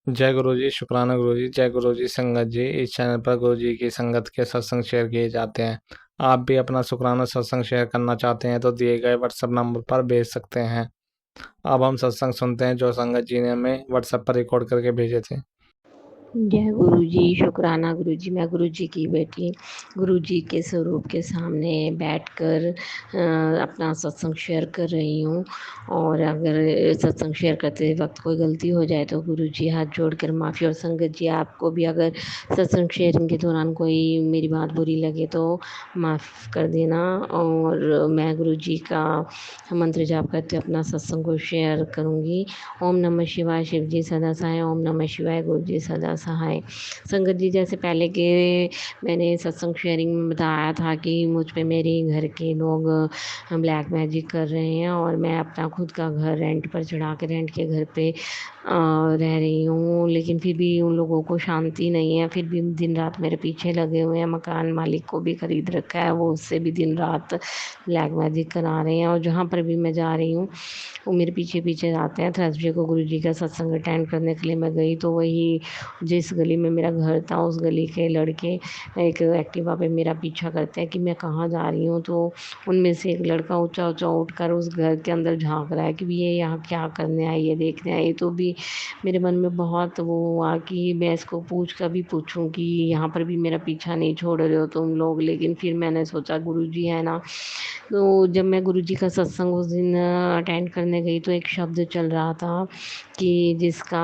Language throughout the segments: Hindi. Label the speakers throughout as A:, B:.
A: जय गुरु जी, शुक्राना गुरु जी। जय गुरु जी संगत जी। इस चैनल पर गुरु जी की संगत के सत्संग शेयर किए जाते हैं। आप भी अपना शुक्राना सत्संग शेयर करना चाहते हैं तो दिए गए व्हाट्सएप नंबर पर भेज सकते हैं। अब हम सत्संग सुनते हैं जो संगत जी ने हमें व्हाट्सएप पर रिकॉर्ड करके भेजे थे।
B: जय गुरु जी, शुक्राना गुरु जी। मैं गुरु जी की बेटी गुरु जी के स्वरूप के सामने बैठकर अपना सत्संग शेयर कर रही हूँ। और अगर सत्संग शेयर करते वक्त कोई गलती हो जाए तो गुरु जी हाथ जोड़कर माफ़ी। और संगत जी, आपको भी अगर सत्संग शेयरिंग के दौरान कोई मेरी बात बुरी लगे तो माफ़ कर देना। और मैं गुरु जी का मंत्र जाप करते अपना सत्संग को शेयर करूँगी। ओम नमः शिवाय, शिव जी सदा सहाय। ओम नमः शिवाय, गुरु जी सदा सहाय। संगत जी, जैसे पहले के मैंने सत्संग शेयरिंग में बताया था कि मुझ पे मेरे घर के लोग ब्लैक मैजिक कर रहे हैं और मैं अपना खुद का घर रेंट पर चढ़ा के रेंट के घर पे रह रही हूँ, लेकिन फिर भी उन लोगों को शांति नहीं है। फिर भी दिन रात मेरे पीछे लगे हुए हैं। मकान मालिक को भी खरीद रखा है, वो उससे भी दिन रात ब्लैक मैजिक करा रहे हैं। और जहाँ पर भी मैं जा रही हूँ वो मेरे पीछे पीछे आते हैं। थर्सडे को गुरु जी का सत्संग अटेंड करने के लिए मैं गई तो वही जिस गली में मेरा घर था उस गली के लड़के एक एक्टिवा पे मेरा पीछा करते हैं कि मैं कहाँ जा रही हूँ। तो उनमें से एक लड़का ऊंचा ऊंचा उठकर उस घर के अंदर झांक रहा है कि ये यहाँ क्या करने आई है, देखने आई। तो भी मेरे मन में बहुत वो हुआ कि मैं इसको पूछ कर भी पूछूं कि यहाँ पर भी मेरा पीछा नहीं छोड़ रहे हो तुम लोग। लेकिन फिर मैंने सोचा गुरु जी है ना। तो जब मैं गुरु जी का सत्संग उस दिन अटेंड करने गई तो एक शब्द चल रहा था कि जिसका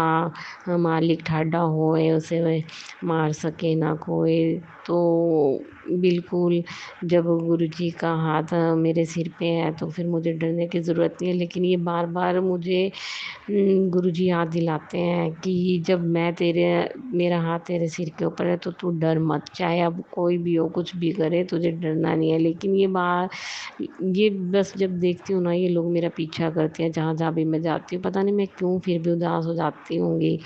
B: मालिक ठाडा होए उसे वह मार सके ना कोई। तो बिल्कुल, जब गुरु जी का हाथ मेरे सिर पे है तो फिर मुझे डरने की ज़रूरत नहीं है। लेकिन ये बार बार मुझे गुरुजी याद दिलाते हैं कि जब मैं तेरे मेरा हाथ तेरे सिर के ऊपर है तो तू डर मत, चाहे अब कोई भी हो कुछ भी करे तुझे डरना नहीं है। लेकिन ये बस जब देखती हूँ ना ये लोग मेरा पीछा करते हैं जहाँ जहाँ भी मैं जाती हूँ, पता नहीं मैं क्यों फिर भी उदास हो जाती होंगी।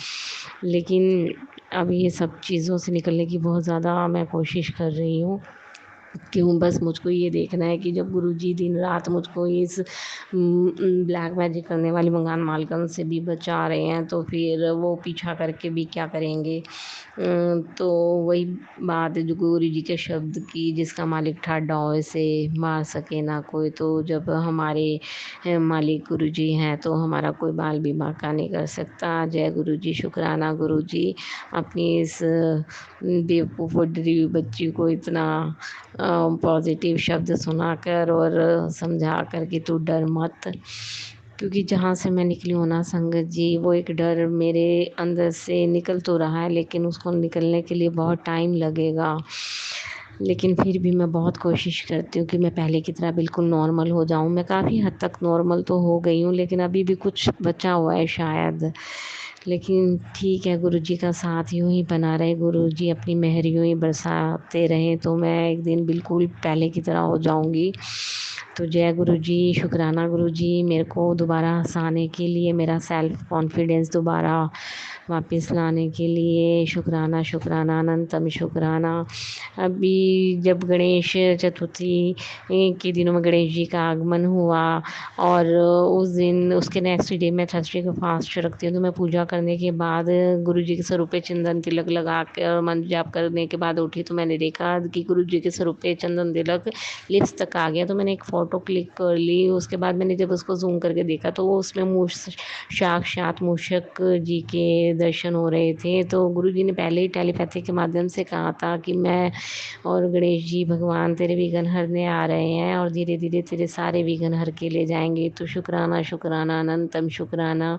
B: लेकिन अब ये सब चीज़ों से निकलने की बहुत ज़्यादा मैं कोशिश कर रही हूँ। क्यों, बस मुझको ये देखना है कि जब गुरुजी दिन रात मुझको इस ब्लैक मैजिक करने वाली मकान मालकिन से भी बचा रहे हैं तो फिर वो पीछा करके भी क्या करेंगे। तो वही बात है जो गुरु जी के शब्द की, जिसका मालिक ठाडा हो इसे मार सके ना कोई। तो जब हमारे मालिक गुरु जी हैं तो हमारा कोई बाल भी बांका नहीं कर सकता। जय गुरु जी, शुक्राना गुरु जी। अपनी इस बेवकूफ़ और डरी हुई बच्ची को इतना पॉजिटिव शब्द सुनाकर और समझा कर कि तू डर मत। क्योंकि जहाँ से मैं निकली हूँ ना संगत जी, वो एक डर मेरे अंदर से निकल तो रहा है लेकिन उसको निकलने के लिए बहुत टाइम लगेगा। लेकिन फिर भी मैं बहुत कोशिश करती हूँ कि मैं पहले की तरह बिल्कुल नॉर्मल हो जाऊँ। मैं काफ़ी हद तक नॉर्मल तो हो गई हूँ लेकिन अभी भी कुछ बचा हुआ है शायद। लेकिन ठीक है, गुरु जी का साथ यूँ ही बना रहे, गुरु जी अपनी मेहर यूँ ही बरसाते रहें तो मैं एक दिन बिल्कुल पहले की तरह हो जाऊँगी। तो जय गुरु जी, शुक्राना गुरु जी मेरे को दोबारा हँसाने के लिए, मेरा सेल्फ कॉन्फिडेंस दोबारा वापस लाने के लिए। शुक्राना शुक्राना अनंतम शुक्राना। अभी जब गणेश चतुर्थी के दिनों में गणेश जी का आगमन हुआ और उस दिन उसके नेक्स्ट डे मैं थर्सडे को फास्ट रखती हूँ तो मैं पूजा करने के बाद गुरु जी के स्वरूप पे चंदन तिलक लगा कर मंत्र जाप करने के बाद उठी तो मैंने देखा कि गुरु जी के स्वरूप पे चंदन तिलक लिप्स तक आ गया। तो मैंने एक फ़ोटो क्लिक कर ली। उसके बाद मैंने जब उसको जूम करके देखा तो वो उसमें साक्षात मूषक जी के दर्शन हो रहे थे। तो गुरु जी ने पहले ही टेलीपैथी के माध्यम से कहा था कि मैं और गणेश जी भगवान तेरे विघ्न हरने आ रहे हैं और धीरे धीरे तेरे सारे विघ्न हर के ले जाएंगे। तो शुक्राना शुक्राना अनंतम शुक्राना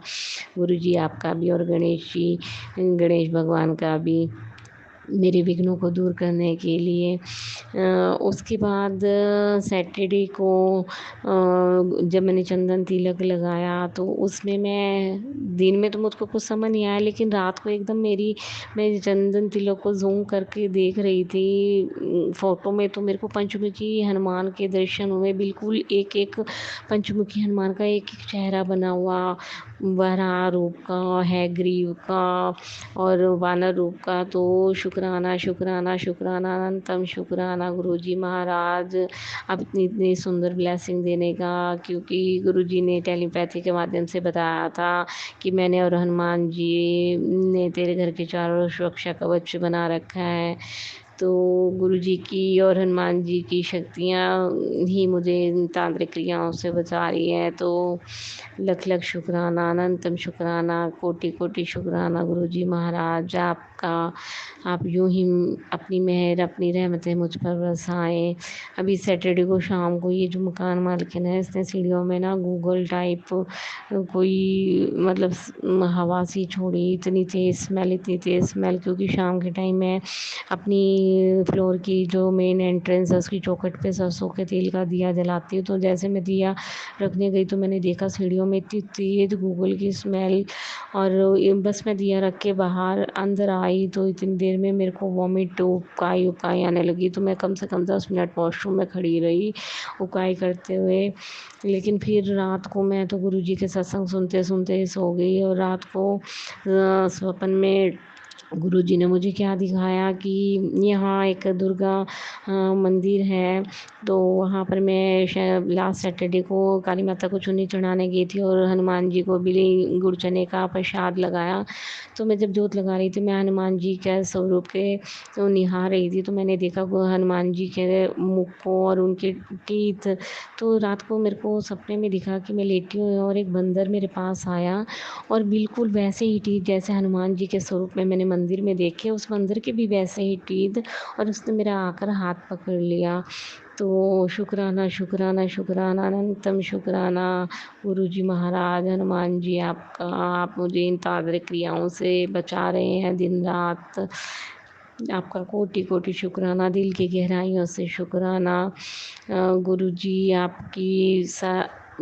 B: गुरु जी आपका भी और गणेश भगवान का भी मेरे विघ्नों को दूर करने के लिए। उसके बाद सैटरडे को जब मैंने चंदन तिलक लगाया तो उसमें मैं दिन में तो मुझको कुछ समझ नहीं आया लेकिन रात को एकदम मैं चंदन तिलक को ज़ूम करके देख रही थी फ़ोटो में तो मेरे को पंचमुखी हनुमान के दर्शन हुए। बिल्कुल एक एक पंचमुखी हनुमान का एक एक चेहरा बना हुआ, वराह रूप का, हैग्रीव का और वानर रूप का। तो शुक्राना शुक्राना शुक्राना अनंतम शुक्राना गुरुजी महाराज, आप इतनी इतनी सुंदर ब्लेसिंग देने का, क्योंकि गुरुजी ने टेलीपैथी के माध्यम से बताया था कि मैंने और हनुमान जी ने तेरे घर के चारों ओर सुरक्षा कवच बना रखा है। तो गुरुजी की और हनुमान जी की शक्तियाँ ही मुझे इन तांत्रिक क्रियाओं से बचा रही हैं। तो लख लख शुक्राना, अनंतम शुक्राना, कोटि कोटि शुक्राना गुरुजी महाराज आपका। आप यूं ही अपनी मेहर, अपनी रहमतें मुझ पर बरसाएं। अभी सैटरडे को शाम को ये जो मकान मालकिन है, इसने सीढ़ियों में ना गूगल टाइप कोई मतलब हवा सी छोड़ी, इतनी तेज़ स्मेल, इतनी तेज़ स्मेल, क्योंकि शाम के टाइम मैं अपनी फ्लोर की जो मेन एंट्रेंस है उसकी चौखट पे सरसों के तेल का दिया जलाती हूँ। तो जैसे मैं दिया रखने गई तो मैंने देखा सीढ़ियों में इतनी तेज़ गूगल की स्मेल, और बस मैं दिया रख के बाहर अंदर आई तो इतनी देर में मेरे को वॉमिट, उबकाई उबकाई आने लगी। तो मैं कम से कम 10 मिनट वॉशरूम में खड़ी रही उबकाई करते हुए। लेकिन फिर रात को मैं तो गुरुजी के सत्संग सुनते सुनते सो गई, और रात को स्वप्न में गुरुजी ने मुझे क्या दिखाया कि यहाँ एक दुर्गा मंदिर है। तो वहाँ पर मैं लास्ट सैटरडे को काली माता को चुन्नी चढ़ाने गई थी और हनुमान जी को भी गुड़ चने का प्रसाद लगाया। तो मैं जब जोत लगा रही थी, मैं हनुमान जी के स्वरूप के तो निहार रही थी। तो मैंने देखा वो हनुमान जी के मुख को और उनके टीथ। तो रात को मेरे को सपने में दिखा कि मैं लेटी हुई हूँ और एक बंदर मेरे पास आया, और बिल्कुल वैसे ही टीथ जैसे हनुमान जी के स्वरूप में मैंने मंदिर में देखे, उस बंदर के भी वैसे ही टीथ, और उसने मेरा आकर हाथ पकड़ लिया। तो शुक्राना शुक्राना शुक्राना अनंतम शुक्राना गुरुजी महाराज, हनुमान जी आपका। आप मुझे इन तांत्रिक क्रियाओं से बचा रहे हैं दिन रात। आपका कोटि कोटि शुक्राना, दिल की गहराइयों से शुक्राना। गुरुजी आपकी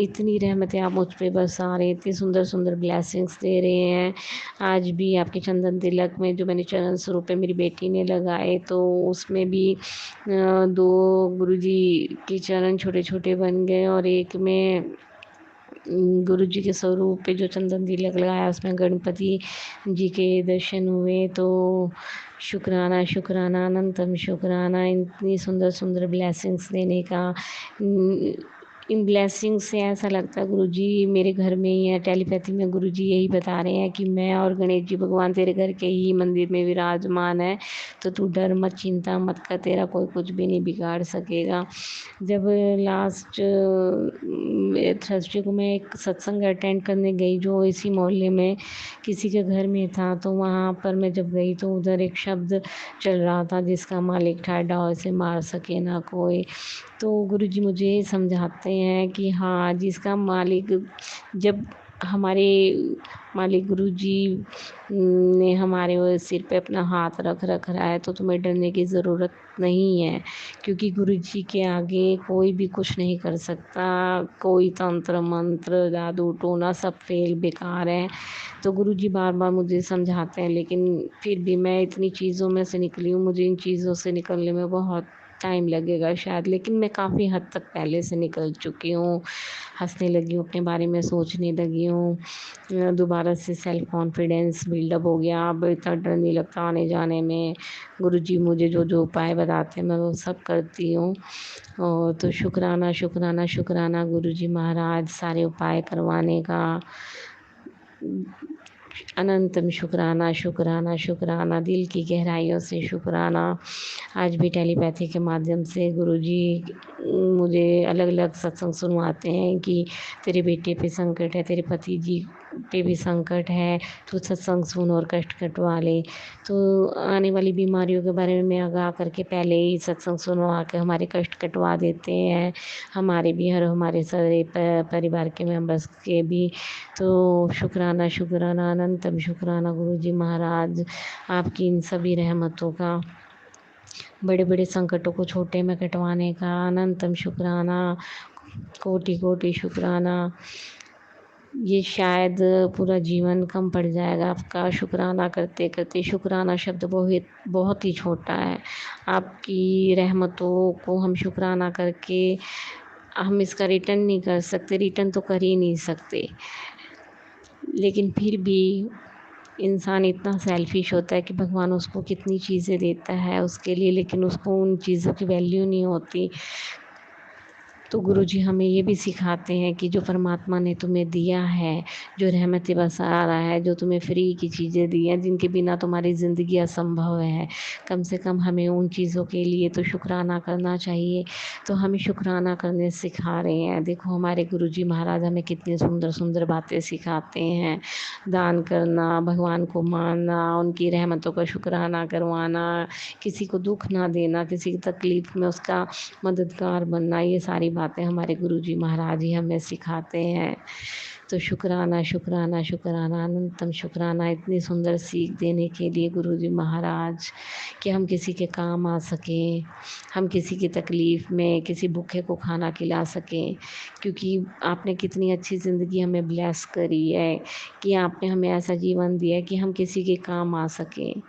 B: इतनी रहमतें आप मुझ पे बरसा रहे, इतनी सुंदर सुंदर ब्लेसिंग्स दे रहे हैं। आज भी आपके चंदन तिलक में जो मैंने चरण स्वरूप पे मेरी बेटी ने लगाए, तो उसमें भी 2 गुरुजी के चरण छोटे छोटे बन गए, और एक में गुरुजी के स्वरूप पे जो चंदन तिलक लगाया उसमें गणपति जी के दर्शन हुए। तो शुक्राना शुक्राना अनंतम शुक्राना, इतनी सुंदर सुंदर ब्लेसिंग्स देने का। इन ब्लेसिंग से ऐसा लगता है गुरुजी मेरे घर में ही है। टेलीपैथी में गुरुजी यही बता रहे हैं कि मैं और गणेश जी भगवान तेरे घर के ही मंदिर में विराजमान है, तो तू डर मत, चिंता मत कर, तेरा कोई कुछ भी नहीं बिगाड़ सकेगा। जब लास्ट थर्सडे को मैं एक सत्संग अटेंड करने गई जो इसी मोहल्ले में किसी के घर में था, तो वहाँ पर मैं जब गई तो उधर एक शब्द चल रहा था जिसका मालिक ठाडा उसे मार सके ना कोई। तो गुरुजी मुझे समझाते हैं कि हाँ, जिसका मालिक, जब हमारे मालिक गुरुजी ने हमारे वो सिर पे अपना हाथ रख रहा है, तो तुम्हें डरने की ज़रूरत नहीं है, क्योंकि गुरुजी के आगे कोई भी कुछ नहीं कर सकता। कोई तंत्र मंत्र जादू टोना सब फेल, बेकार है। तो गुरुजी बार बार मुझे समझाते हैं, लेकिन फिर भी मैं इतनी चीज़ों में से निकली हूँ, मुझे इन चीज़ों से निकलने में बहुत टाइम लगेगा शायद, लेकिन मैं काफ़ी हद तक पहले से निकल चुकी हूँ। हंसने लगी हूँ, अपने बारे में सोचने लगी हूँ, दोबारा से सेल्फ कॉन्फिडेंस बिल्डअप हो गया, अब इतना डर नहीं लगता आने जाने में। गुरुजी मुझे जो जो उपाय बताते हैं मैं वो सब करती हूँ। और तो शुक्राना शुक्राना शुक्राना गुरुजी महाराज, सारे उपाय करवाने का। अनंतम शुक्राना शुक्राना शुक्राना, दिल की गहराइयों से शुक्राना। आज भी टेलीपैथी के माध्यम से गुरुजी मुझे अलग अलग सत्संग सुनवाते हैं कि तेरे बेटे पे संकट है, तेरे पति जी पे भी संकट है, तो सत्संग सुन और कष्ट कटवा ले। तो आने वाली बीमारियों के बारे में आगाह करके पहले ही सत्संग सुनवा के हमारे कष्ट कटवा देते हैं, हमारे भी और हमारे सारे परिवार के मेंबर्स के भी। तो शुक्राना शुक्राना अनंतम शुक्राना गुरुजी महाराज, आपकी इन सभी रहमतों का, बड़े बड़े संकटों को छोटे में कटवाने का अनंतम शुक्राना, कोटि कोटि शुक्राना। ये शायद पूरा जीवन कम पड़ जाएगा आपका शुक्राना करते करते। शुक्राना शब्द बहुत बहुत ही छोटा है, आपकी रहमतों को हम शुक्राना करके हम इसका रिटर्न नहीं कर सकते, रिटर्न तो कर ही नहीं सकते, लेकिन फिर भी इंसान इतना सेल्फिश होता है कि भगवान उसको कितनी चीज़ें देता है उसके लिए, लेकिन उसको उन चीज़ों की वैल्यू नहीं होती। तो गुरुजी हमें ये भी सिखाते हैं कि जो परमात्मा ने तुम्हें दिया है, जो रहमत बरसा रहा है, जो तुम्हें फ्री की चीज़ें दी हैं, जिनके बिना तुम्हारी ज़िंदगी असंभव है, कम से कम हमें उन चीज़ों के लिए तो शुक्राना करना चाहिए। तो हमें शुक्राना करने सिखा रहे हैं। देखो हमारे गुरुजी महाराज हमें कितनी सुंदर सुंदर बातें सिखाते हैं। दान करना, भगवान को मानना, उनकी रहमतों का शुक्राना करवाना, किसी को दुख ना देना, किसी की तकलीफ़ में उसका मददगार बनना, ये सारी बातें हमारे गुरुजी महाराज ही हमें सिखाते हैं। तो शुक्राना शुक्राना शुक्राना अनंतम शुक्राना इतनी सुंदर सीख देने के लिए गुरुजी महाराज, कि हम किसी के काम आ सकें, हम किसी की तकलीफ़ में किसी भूखे को खाना खिला सकें, क्योंकि आपने कितनी अच्छी ज़िंदगी हमें ब्लेस करी है कि आपने हमें ऐसा जीवन दिया है कि हम किसी के काम आ सकें।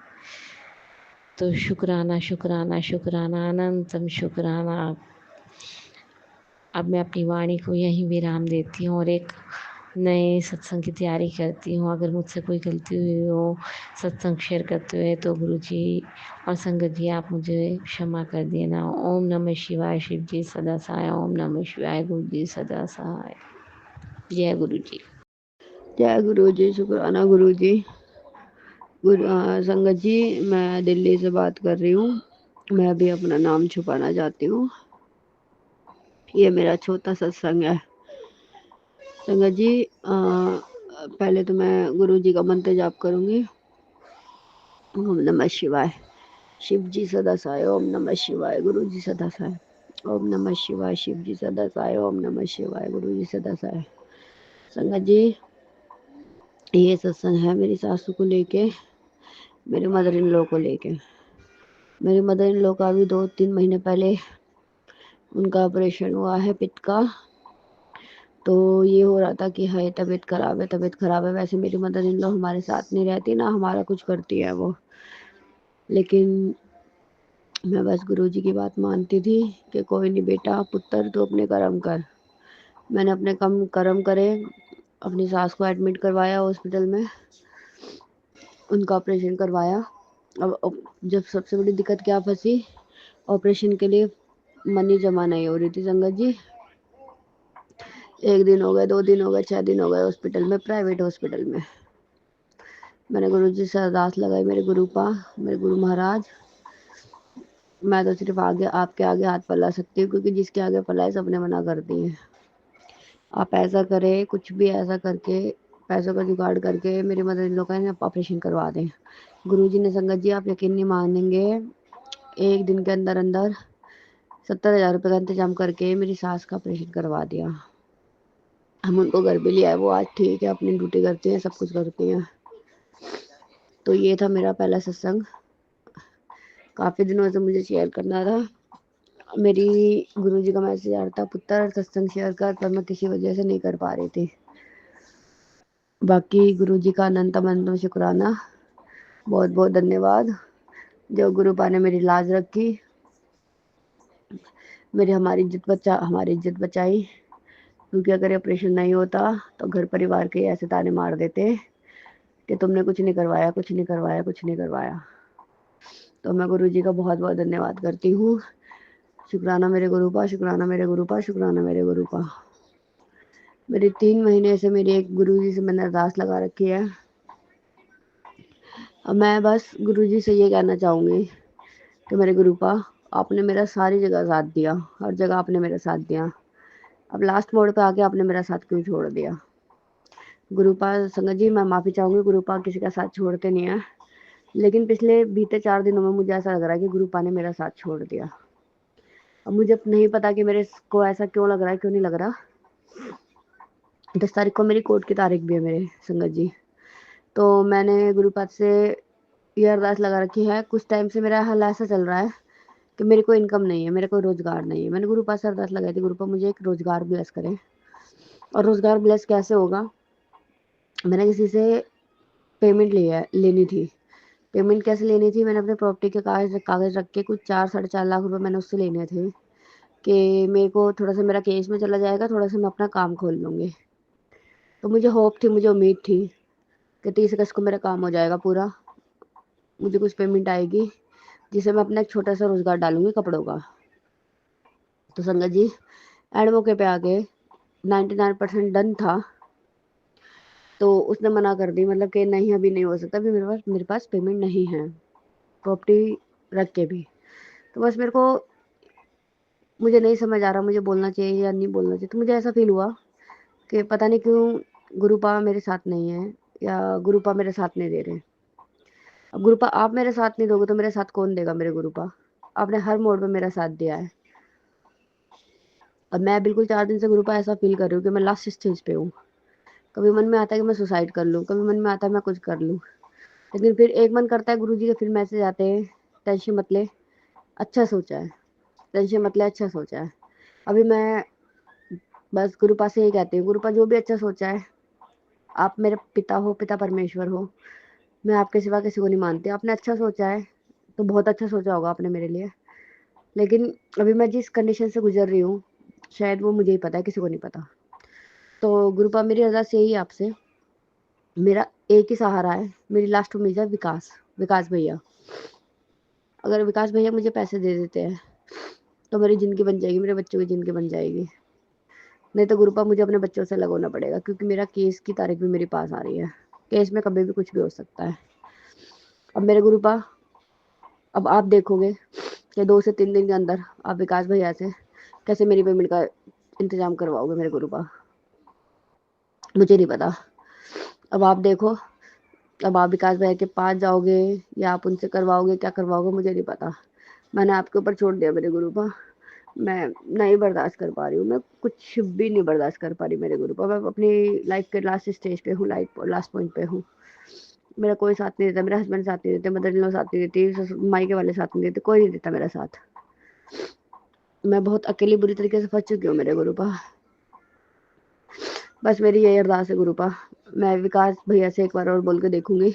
B: तो शुक्राना शुक्राना शुक्राना अनंतम शुक्राना। अब मैं अपनी वाणी को यहीं विराम देती हूँ और एक नए सत्संग की तैयारी करती हूँ। अगर मुझसे कोई गलती हुई हो सत्संग शेयर करते हुए तो गुरु जी और संगत जी आप मुझे क्षमा कर देना। ओम नमः शिवाय। शिव जी सदा सहाय। ओम नमः शिवाय। गुरु जी सदा सहाय। जय गुरु जी।
C: जय गुरु जी। शुक्राना गुरु जी। संगत जी, मैं दिल्ली से बात कर रही हूँ। मैं भी अपना नाम छुपाना चाहती हूँ। ये मेरा छोटा सत्संग है। संगत जी, पहले तो मैं गुरु जी का मंत्र जाप करूंगी। ओम नमः शिवाय। शिव जी सदा सहाय। ओम नमः शिवाय। गुरु जी सदा सहाय। ओम नमः शिवाय। शिव जी सदा सहाय। ओम नमः शिवाय। गुरु जी सदा सहाय। संगत जी, ये सत्संग है मेरी सासू को लेके, मेरे मदर इन लॉ को लेके। मेरी मदर इन लॉ का भी 2-3 महीने पहले उनका ऑपरेशन हुआ है पित्त का। तो ये हो रहा था कि हाय तबीयत खराब है, तबीयत खराब है। वैसे मेरी मदर इन लॉ हमारे साथ नहीं रहती ना, हमारा कुछ करती है वो, लेकिन मैं बस गुरुजी की बात मानती थी कि कोई नहीं बेटा, पुत्र तू अपने कर्म कर। मैंने अपने कम कर्म करे, अपनी सास को एडमिट करवाया हॉस्पिटल में, उनका ऑपरेशन करवाया। अब जब सबसे बड़ी दिक्कत क्या फंसी, ऑपरेशन के लिए मनी जमा नहीं हो रही थी संगत जी। 1 दिन हो गए, 2 दिन हो गए, 6 दिन हो गए हॉस्पिटल में, प्राइवेट हॉस्पिटल में। मैंने गुरु जी से अरदास लगाई, मेरे गुरु पा, मेरे गुरु महाराज, मैं तो सिर्फ आगे आपके आगे हाथ फैला सकती हूँ, क्योंकि जिसके आगे फैलाए सबने मना कर दिए। आप ऐसा करें, कुछ भी ऐसा करके पैसों का जुगाड़ करके मेरे मदर इन लॉ का ऑपरेशन करवा दें। गुरु जी ने संगत जी, आप यकीन नहीं मानेंगे, 1 दिन के अंदर अंदर 70,000 रुपये का इंतजाम करके मेरी सास का ऑपरेशन करवा दिया। हम उनको घर भी लिया है, वो आज ठीक है, अपनी ड्यूटी करती हैं, सब कुछ करती हैं। तो ये था मेरा पहला सत्संग, काफ़ी दिनों से मुझे शेयर करना था। मेरी गुरुजी का मैसेज आ रहा था, पुत्र सत्संग शेयर कर, पर मैं किसी वजह से नहीं कर पा रही थी। बाकी गुरुजी का अनंतम अनंतम शुक्राना, बहुत बहुत धन्यवाद। जो गुरुपा ने मेरी लाज रखी, हमारी इज्जत बचाई, क्योंकि अगर ऑपरेशन नहीं होता तो घर परिवार के ऐसे ताने मार देते कि तुमने कुछ नहीं करवाया, कुछ नहीं करवाया, कुछ नहीं करवाया। तो मैं गुरुजी का बहुत बहुत धन्यवाद करती हूँ। शुक्राना मेरे गुरुपा, शुक्राना मेरे गुरुपा, शुक्राना मेरे गुरुपा। मेरी 3 महीने से मेरी एक गुरुजी से मैंने अरदास लगा रखी है। अब मैं बस गुरुजी से ये कहना चाहूँगी कि मेरे गुरुपा, आपने मेरा सारी जगह साथ दिया, हर जगह आपने मेरा साथ दिया। अब लास्ट मोड़ पे आके आपने मेरा साथ क्यों छोड़ दिया? गुरुपा संगत जी, मैं माफ़ी चाहूँगी, गुरुपा किसी का साथ छोड़ते नहीं है, लेकिन पिछले बीते 4 दिनों में मुझे ऐसा लग रहा है कि गुरुपा ने मेरा साथ छोड़ दिया। अब मुझे नहीं पता कि मेरे को ऐसा क्यों लग रहा है, क्यों नहीं लग रहा। 10 तारीख को मेरी कोर्ट की तारीख भी है मेरे संगत जी। तो मैंने गुरुपाद से ये अरदास लगा रखी है, कुछ टाइम से मेरा हाल ऐसा चल रहा है कि मेरी कोई इनकम नहीं है, मेरा कोई रोजगार नहीं है। मैंने गुरुपाद से अरदास लगाई थी, गुरुपा मुझे एक रोजगार ब्लेस करें। और रोजगार ब्लेस कैसे होगा, मैंने किसी से पेमेंट लेनी थी। पेमेंट कैसे लेनी थी, मैंने अपने प्रॉपर्टी के कागज रख के कुछ 4-4.5 लाख रुपए मैंने उससे लेने थे कि मेरे को थोड़ा सा मेरा केस में चला जाएगा, थोड़ा सा मैं अपना काम खोल लूँगी। तो मुझे होप थी, मुझे उम्मीद थी कि 30 अगस्त को मेरा काम हो जाएगा पूरा, मुझे कुछ पेमेंट आएगी जिसे मैं अपना एक छोटा सा रोजगार डालूंगी कपड़ों का। तो संगत जी एंड मौके पे आके 99% डन था, तो उसने मना कर दी, मतलब कि नहीं अभी नहीं हो सकता, अभी मेरे पास पेमेंट नहीं है प्रॉपर्टी रख के भी। तो बस मुझे नहीं समझ आ रहा मुझे बोलना चाहिए या नहीं बोलना चाहिए। तो मुझे ऐसा फील हुआ कि पता नहीं क्यों गुरुपा मेरे साथ नहीं है या गुरुपा मेरे साथ नहीं दे रहे। अब गुरुपा आप मेरे साथ नहीं दोगे तो मेरे साथ कौन देगा? मेरे गुरुपा आपने हर मोड़ पे मेरा साथ दिया है। अब मैं बिल्कुल 4 दिन से गुरुपा ऐसा फील कर रही हूँ कि मैं लास्ट स्टेज पे हूँ। कभी मन में आता है कि मैं सुसाइड कर लूँ, कभी मन में आता है मैं कुछ कर लूँ, लेकिन फिर एक मन करता है गुरुजी के फिर मैसेज आते हैं, टेंशन मत ले, अच्छा सोचा है, टेंशन मत ले, अच्छा सोचा है। अभी मैं बस गुरुपा से यही कहती हूँ, गुरुपा जो भी अच्छा सोचा है, आप मेरे पिता हो, पिता परमेश्वर हो, मैं आपके सिवा किसी को नहीं मानती। आपने अच्छा सोचा है तो बहुत अच्छा सोचा होगा आपने मेरे लिए, लेकिन अभी मैं जिस कंडीशन से गुजर रही हूँ शायद वो मुझे ही पता है, किसी को नहीं पता। तो गुरुपा मेरी अरदास यही है आपसे, मेरा एक ही सहारा है, मेरी लास्ट उम्मीद है विकास, विकास भैया। अगर विकास भैया मुझे पैसे दे देते हैं तो मेरी ज़िंदगी बन जाएगी, मेरे बच्चों की ज़िंदगी बन जाएगी। नहीं तो गुरुपा मुझे अपने बच्चों से लगवाना पड़ेगा, क्योंकि मेरा केस की तारीख भी मेरे पास आ रही है। केस में कभी भी कुछ भी हो सकता है। अब मेरे गुरुपा, अब आप देखोगे कि 2 से 3 दिन के अंदर आप विकास भैया से कैसे मेरी पेमेंट का इंतजाम करवाओगे मेरे गुरुपा, मुझे नहीं पता। अब आप देखो, अब आप विकास भैया के पास जाओगे या आप उनसे करवाओगे, क्या करवाओगे मुझे नहीं पता। मैंने आपके ऊपर छोड़ दिया मेरे गुरुपा, मैं नहीं बर्दाश्त कर पा रही हूँ, मैं कुछ भी नहीं बर्दाश्त कर पा रही मेरे गुरुपा। मैं अपनी लाइफ के लास्ट स्टेज पे हूँ, लाइफ लास्ट पॉइंट पे हूँ। मेरा कोई साथ नहीं देता, मेरा हस्बैंड साथ नहीं देते, मदर इन लॉ साथ नहीं देती, मायके वाले साथ नहीं देते, कोई नहीं देता मेरा साथ। मैं बहुत अकेली बुरी तरीके से फंस चुकी हूँ मेरे गुरुपा। बस मेरी यही अरदास है गुरुपा, मैं विकास भैया से एक बार और बोल के देखूंगी।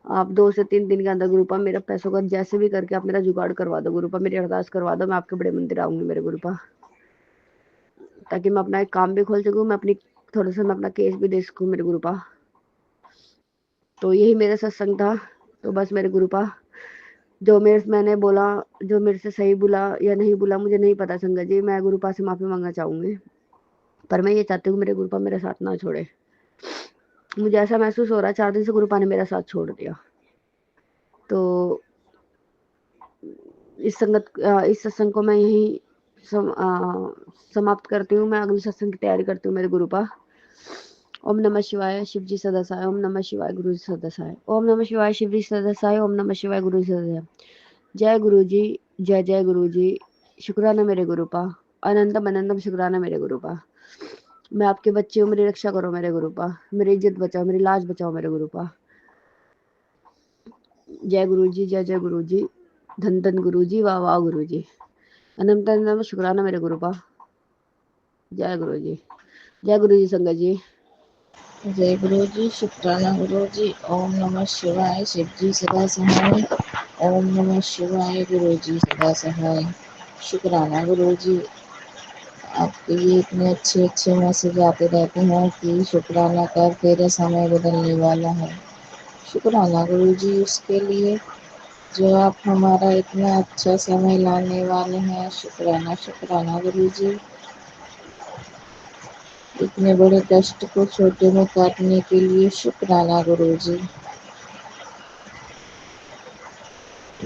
C: आप 2 से 3 दिन के अंदर गुरुपा मेरा पैसों का जैसे भी करके आप मेरा जुगाड़ करवा दो गुरुपा, मेरी अरदास करवा दो, मैं आपके बड़े मंदिर आऊंगी मेरे गुरुपा, ताकि मैं अपना एक काम भी खोल सकूँ, मैं अपनी थोड़ा सा मैं अपना केस भी दे सकूँ मेरे गुरुपा। तो यही मेरा सत्संग था। तो बस मेरे गुरुपा, जो मैंने बोला, जो मेरे से सही बोला या नहीं बोला मुझे नहीं पता संगत जी, मैं गुरुपा से माफ़ी मांगना चाहूँगी, पर मैं ये चाहती हूँ मेरे गुरुपा मेरा साथ ना छोड़े। मुझे ऐसा महसूस हो रहा है 4 दिन से गुरुपा ने मेरा साथ छोड़ दिया। तो इस सत्संग को मैं यहीं समाप्त करती हूँ। मैं अगले सत्संग की तैयारी करती हूँ मेरे गुरुपा। ओम नमः शिवाय, शिव जी सदा सहाय, ओम नमः शिवाय, गुरु जी सदा सहाय, ओम नमः शिवाय, शिव जी सदा सहाय, ओम नमः शिवाय, गुरु जी सदा सहाय। जय गुरु जी, जय जय गुरु जी, शुक्राना मेरे गुरुपा, अनंतम अनंतम शुक्राना मेरे गुरुपा। मैं आपके बच्चे हूँ, मेरी रक्षा करो मेरे गुरुपा, मेरी इज्जत बचाओ, मेरी लाज बचाओ मेरे गुरुपा। जय गुरु जी, जय जय गुरु जी, धन धन गुरु जी, वाह वाह गुरु जी, अनंत अनंत शुक्राना मेरे गुरुपा। जय गुरु जी, जय गुरु जी संगत जी।
D: जय गुरु जी, शुक्राना गुरु जी। ओम नमः शिवाय, शिव जी सदा सहाय, ओम नमः शिवाय, गुरु जी सदा सहाय, शुक्राना गुरु जी। आपके ये इतने अच्छे अच्छे मैसेज आते रहते हैं कि शुक्राना कर, तेरा समय बदलने वाला है। शुक्राना गुरु जी उसके लिए जो आप हमारा इतना अच्छा समय लाने वाले हैं। शुक्राना शुक्राना गुरु जी, इतने बड़े कष्ट को छोटे में काटने के लिए शुक्राना गुरु जी।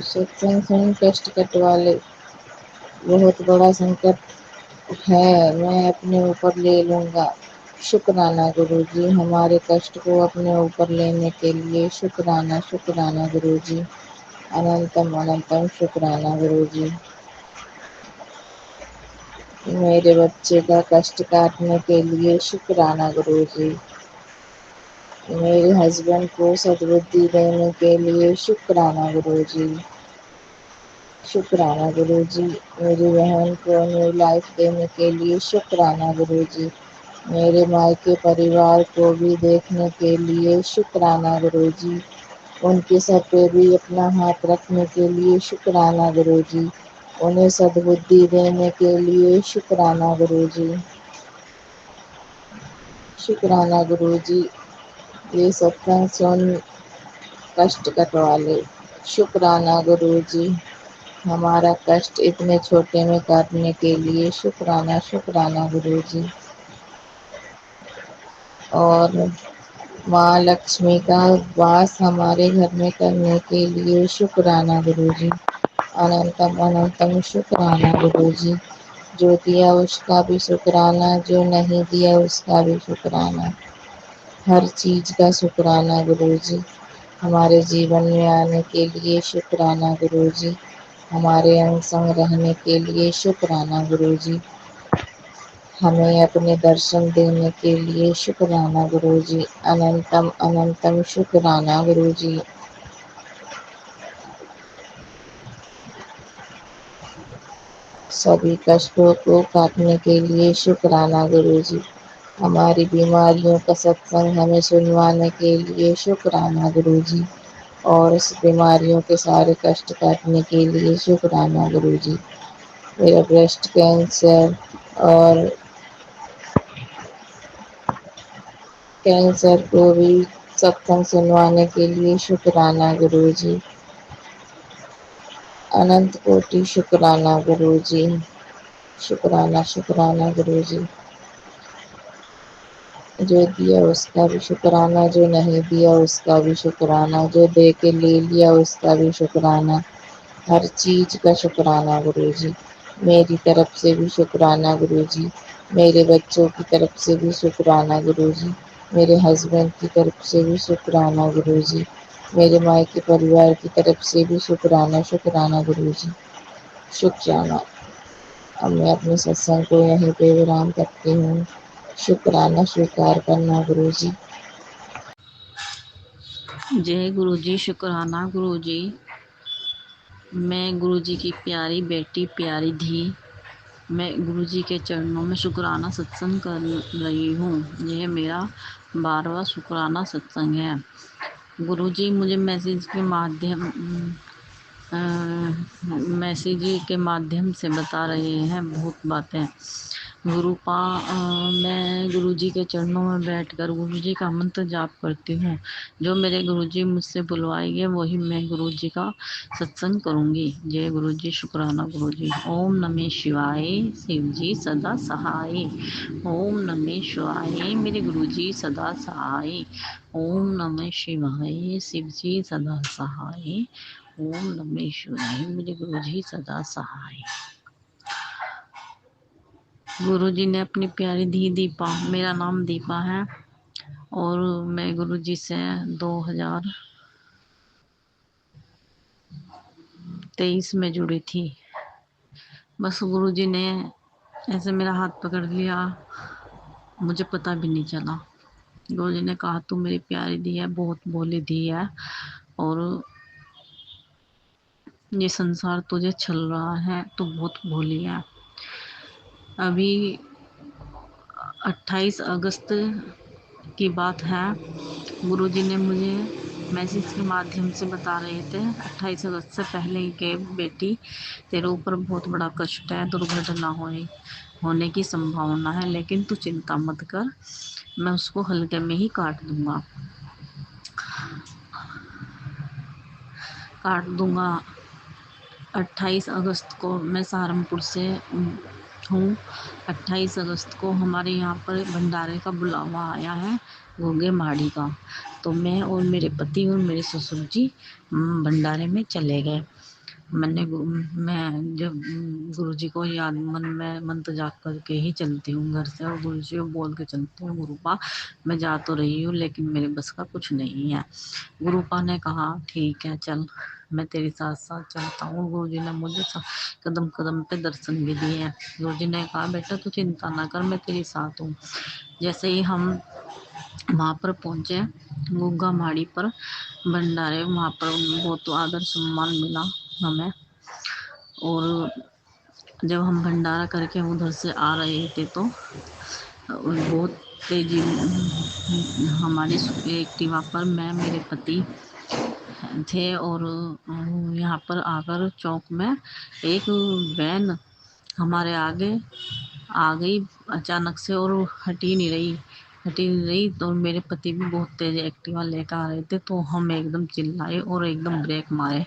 D: सत्संग कष्ट कटवा ले, बहुत बड़ा संकट है, मैं अपने ऊपर ले लूँगा। शुक्राना गुरु जी, हमारे कष्ट को अपने ऊपर लेने के लिए शुक्राना शुक्राना गुरु जी, अनंतम अनंतम शुक्राना गुरु जी। मेरे बच्चे का कष्ट काटने के लिए शुक्राना गुरु जी। मेरे हस्बैंड को सद्बुद्धि देने के लिए शुक्राना गुरु जी। शुक्राना गुरु जी, मेरी बहन को न्यू लाइफ देने के लिए शुक्राना गुरु जी। मेरे मायके परिवार को भी देखने के लिए शुक्राना गुरु जी। उनके सर पे भी अपना हाथ रखने के लिए शुक्राना गुरु जी। उन्हें सद्बुद्धि देने के लिए शुक्राना गुरु जी। शुक्राना गुरु जी, ये सत्संग सुन कष्ट कटवा ले। शुक्राना गुरुजी, हमारा कष्ट इतने छोटे में काटने के लिए शुक्राना शुक्राना गुरुजी। और माँ लक्ष्मी का वास हमारे घर में करने के लिए शुक्राना गुरुजी। अनंतम अनंतम शुक्राना गुरुजी। जो दिया उसका भी शुक्राना, जो नहीं दिया उसका भी शुक्राना। हर चीज का शुक्राना गुरुजी। हमारे जीवन में आने के लिए शुक्राना गुरुजी। हमारे अंग संग रहने के लिए शुक्राना गुरुजी। हमें अपने दर्शन देने के लिए शुक्राना गुरुजी। अनंतम अनंतम शुक्राना गुरुजी। सभी कष्टों को काटने के लिए शुक्राना गुरुजी। हमारी बीमारियों का सत्संग हमें सुनवाने के लिए शुक्राना गुरुजी। और इस बीमारियों के सारे कष्ट काटने के लिए शुक्राना गुरुजी। मेरा ब्रेस्ट कैंसर और कैंसर को भी सत्संग सुनवाने के लिए शुक्राना गुरुजी। अनंत कोटि शुक्राना गुरुजी। शुक्राना शुक्राना गुरुजी। जो दिया उसका भी शुक्राना, जो नहीं दिया उसका भी शुक्राना, जो दे के ले लिया उसका भी शुक्राना। हर चीज का शुक्राना गुरुजी। मेरी तरफ से भी शुक्राना गुरुजी। मेरे बच्चों की तरफ से भी शुक्राना गुरुजी। मेरे हस्बैंड की तरफ से भी शुक्राना गुरुजी। मेरे मायके परिवार की तरफ से भी शुक्राना शुक्राना गुरुजी। शुक्राना। अब मैं अपने सत्संग को यहीं पे विराम करती हूँ। शुक्राना स्वीकार करना गुरुजी।
B: जय गुरुजी। शुक्राना गुरुजी। मैं गुरुजी की प्यारी बेटी, प्यारी धी, मैं गुरुजी के चरणों में शुक्राना सत्संग कर रही हूँ। यह मेरा 12वां शुक्राना सत्संग है। गुरुजी मुझे मैसेज के माध्यम से बता रहे हैं बहुत बातें। मैं गुरुजी के चरणों में बैठकर गुरुजी का मंत्र जाप करती हूँ। जो मेरे गुरुजी मुझसे बुलवाएंगे वही मैं गुरुजी का सत्संग करूँगी। जय गुरुजी। शुक्राना गुरुजी। ओम नमः शिवाय। शिव जी सदा सहाय। ओम नमः शिवाय। मेरे गुरुजी सदा सहाय। ओम नमः शिवाय। शिव जी सदा सहाय। ओम नमः शिवाय। मेरे गुरुजी सदा सहाय। गुरुजी ने अपनी प्यारी धी दीपा, मेरा नाम दीपा है, और मैं गुरुजी से 2023 में जुड़ी थी। बस गुरुजी ने ऐसे मेरा हाथ पकड़ लिया, मुझे पता भी नहीं चला। गुरुजी ने कहा तू मेरी प्यारी धी है, बहुत भोली धी है, और ये संसार तुझे छल रहा है, तू बहुत भोली है। अभी 28 अगस्त की बात है। गुरुजी ने मुझे मैसेज के माध्यम से बता रहे थे 28 अगस्त से पहले के बेटी तेरे ऊपर बहुत बड़ा कष्ट है, दुर्घटना होने की संभावना है, लेकिन तू चिंता मत कर, मैं उसको हल्के में ही काट दूंगा। 28 अगस्त को मैं सहारनपुर से हूँ। 28 अगस्त को हमारे यहाँ पर भंडारे का बुलावा आया है, घोंगे माड़ी का। तो मैं और मेरे पति और मेरे ससुर जी भंडारे में चले गए। मैं जब गुरुजी को याद मन में मंत्र जाप करके ही चलती हूँ घर से, और गुरुजी को बोल के चलती हूँ, गुरुपा मैं जा तो रही हूँ लेकिन मेरे बस का कुछ नहीं है। गुरुपा ने कहा ठीक है चल, मैं तेरे साथ साथ चलता हूँ। गुरुजी ने मुझे कदम कदम पे दर्शन भी दिए। गुरुजी ने कहा बेटा तू चिंता ना कर, मैं तेरे साथ हूँ। जैसे ही हम वहाँ पर पहुँचे, गुग्गा माड़ी पर भंडारे, वहाँ पर बहुत आदर सम्मान मिला हमें। और जब हम भंडारा करके उधर से आ रहे थे तो बहुत तेजी हमारी एक्टिवा पर मैं, मेरे पति थे, और यहाँ पर आकर चौक में एक वैन हमारे आगे आ गई अचानक से, और हट ही नहीं रही।
E: हटी नहीं रही, तो मेरे पति भी बहुत तेज एक्टिवा लेकर आ रहे थे, तो हम एकदम चिल्लाए और एकदम ब्रेक मारे।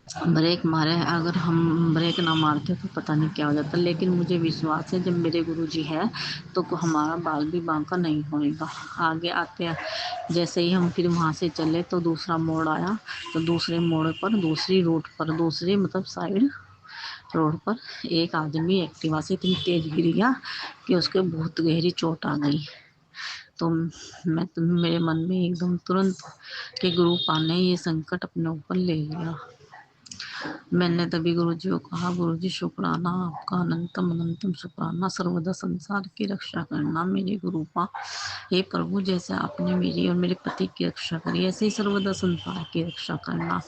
E: अगर हम ब्रेक ना मारते तो पता नहीं क्या हो जाता, लेकिन मुझे विश्वास है जब मेरे गुरुजी है तो हमारा बाल भी बांका नहीं होएगा। आगे आते जैसे ही हम फिर वहाँ से चले तो दूसरा मोड़ आया, तो दूसरे मोड़ पर दूसरी रूट पर दूसरी मतलब साइड रोड पर एक आदमी एक्टिवा से इतनी तेज गिर गया कि उसके बहुत गहरी चोट आ गई। तो मेरे मन में एकदम तुरंत कि गुरु पाल ने ये संकट अपने ऊपर ले लिया। मैंने तभी गुरुजी को कहा, गुरुजी शुक्राना आपका, अनंतम अनंतम शुक्राना, सर्वदा संसार की रक्षा करना मेरे गुरुपा। हे प्रभु, जैसे आपने मेरी और मेरे पति की रक्षा करी, ऐसे ही सर्वदा संसार की रक्षा करना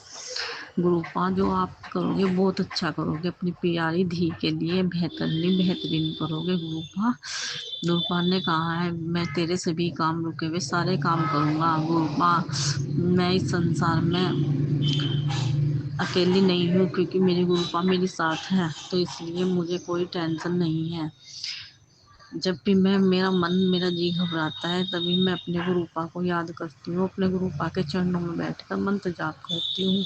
E: गुरुपा। जो आप करोगे बहुत अच्छा करोगे, अपनी प्यारी धी के लिए बेहतरीन करोगे गुरुपा। गुरुपा ने कहा है, मैं तेरे सभी काम रुके हुए सारे काम करूँगा गुरुपा। मैं इस संसार में अकेली नहीं हूँ, क्योंकि मेरे गुरुपा मेरे साथ है, तो इसलिए मुझे कोई टेंशन नहीं है। जब भी मेरा जी घबराता है, तभी मैं अपने गुरुपा को याद करती हूँ, अपने गुरुपा के चरणों में बैठकर मंत्र जाप करती हूँ,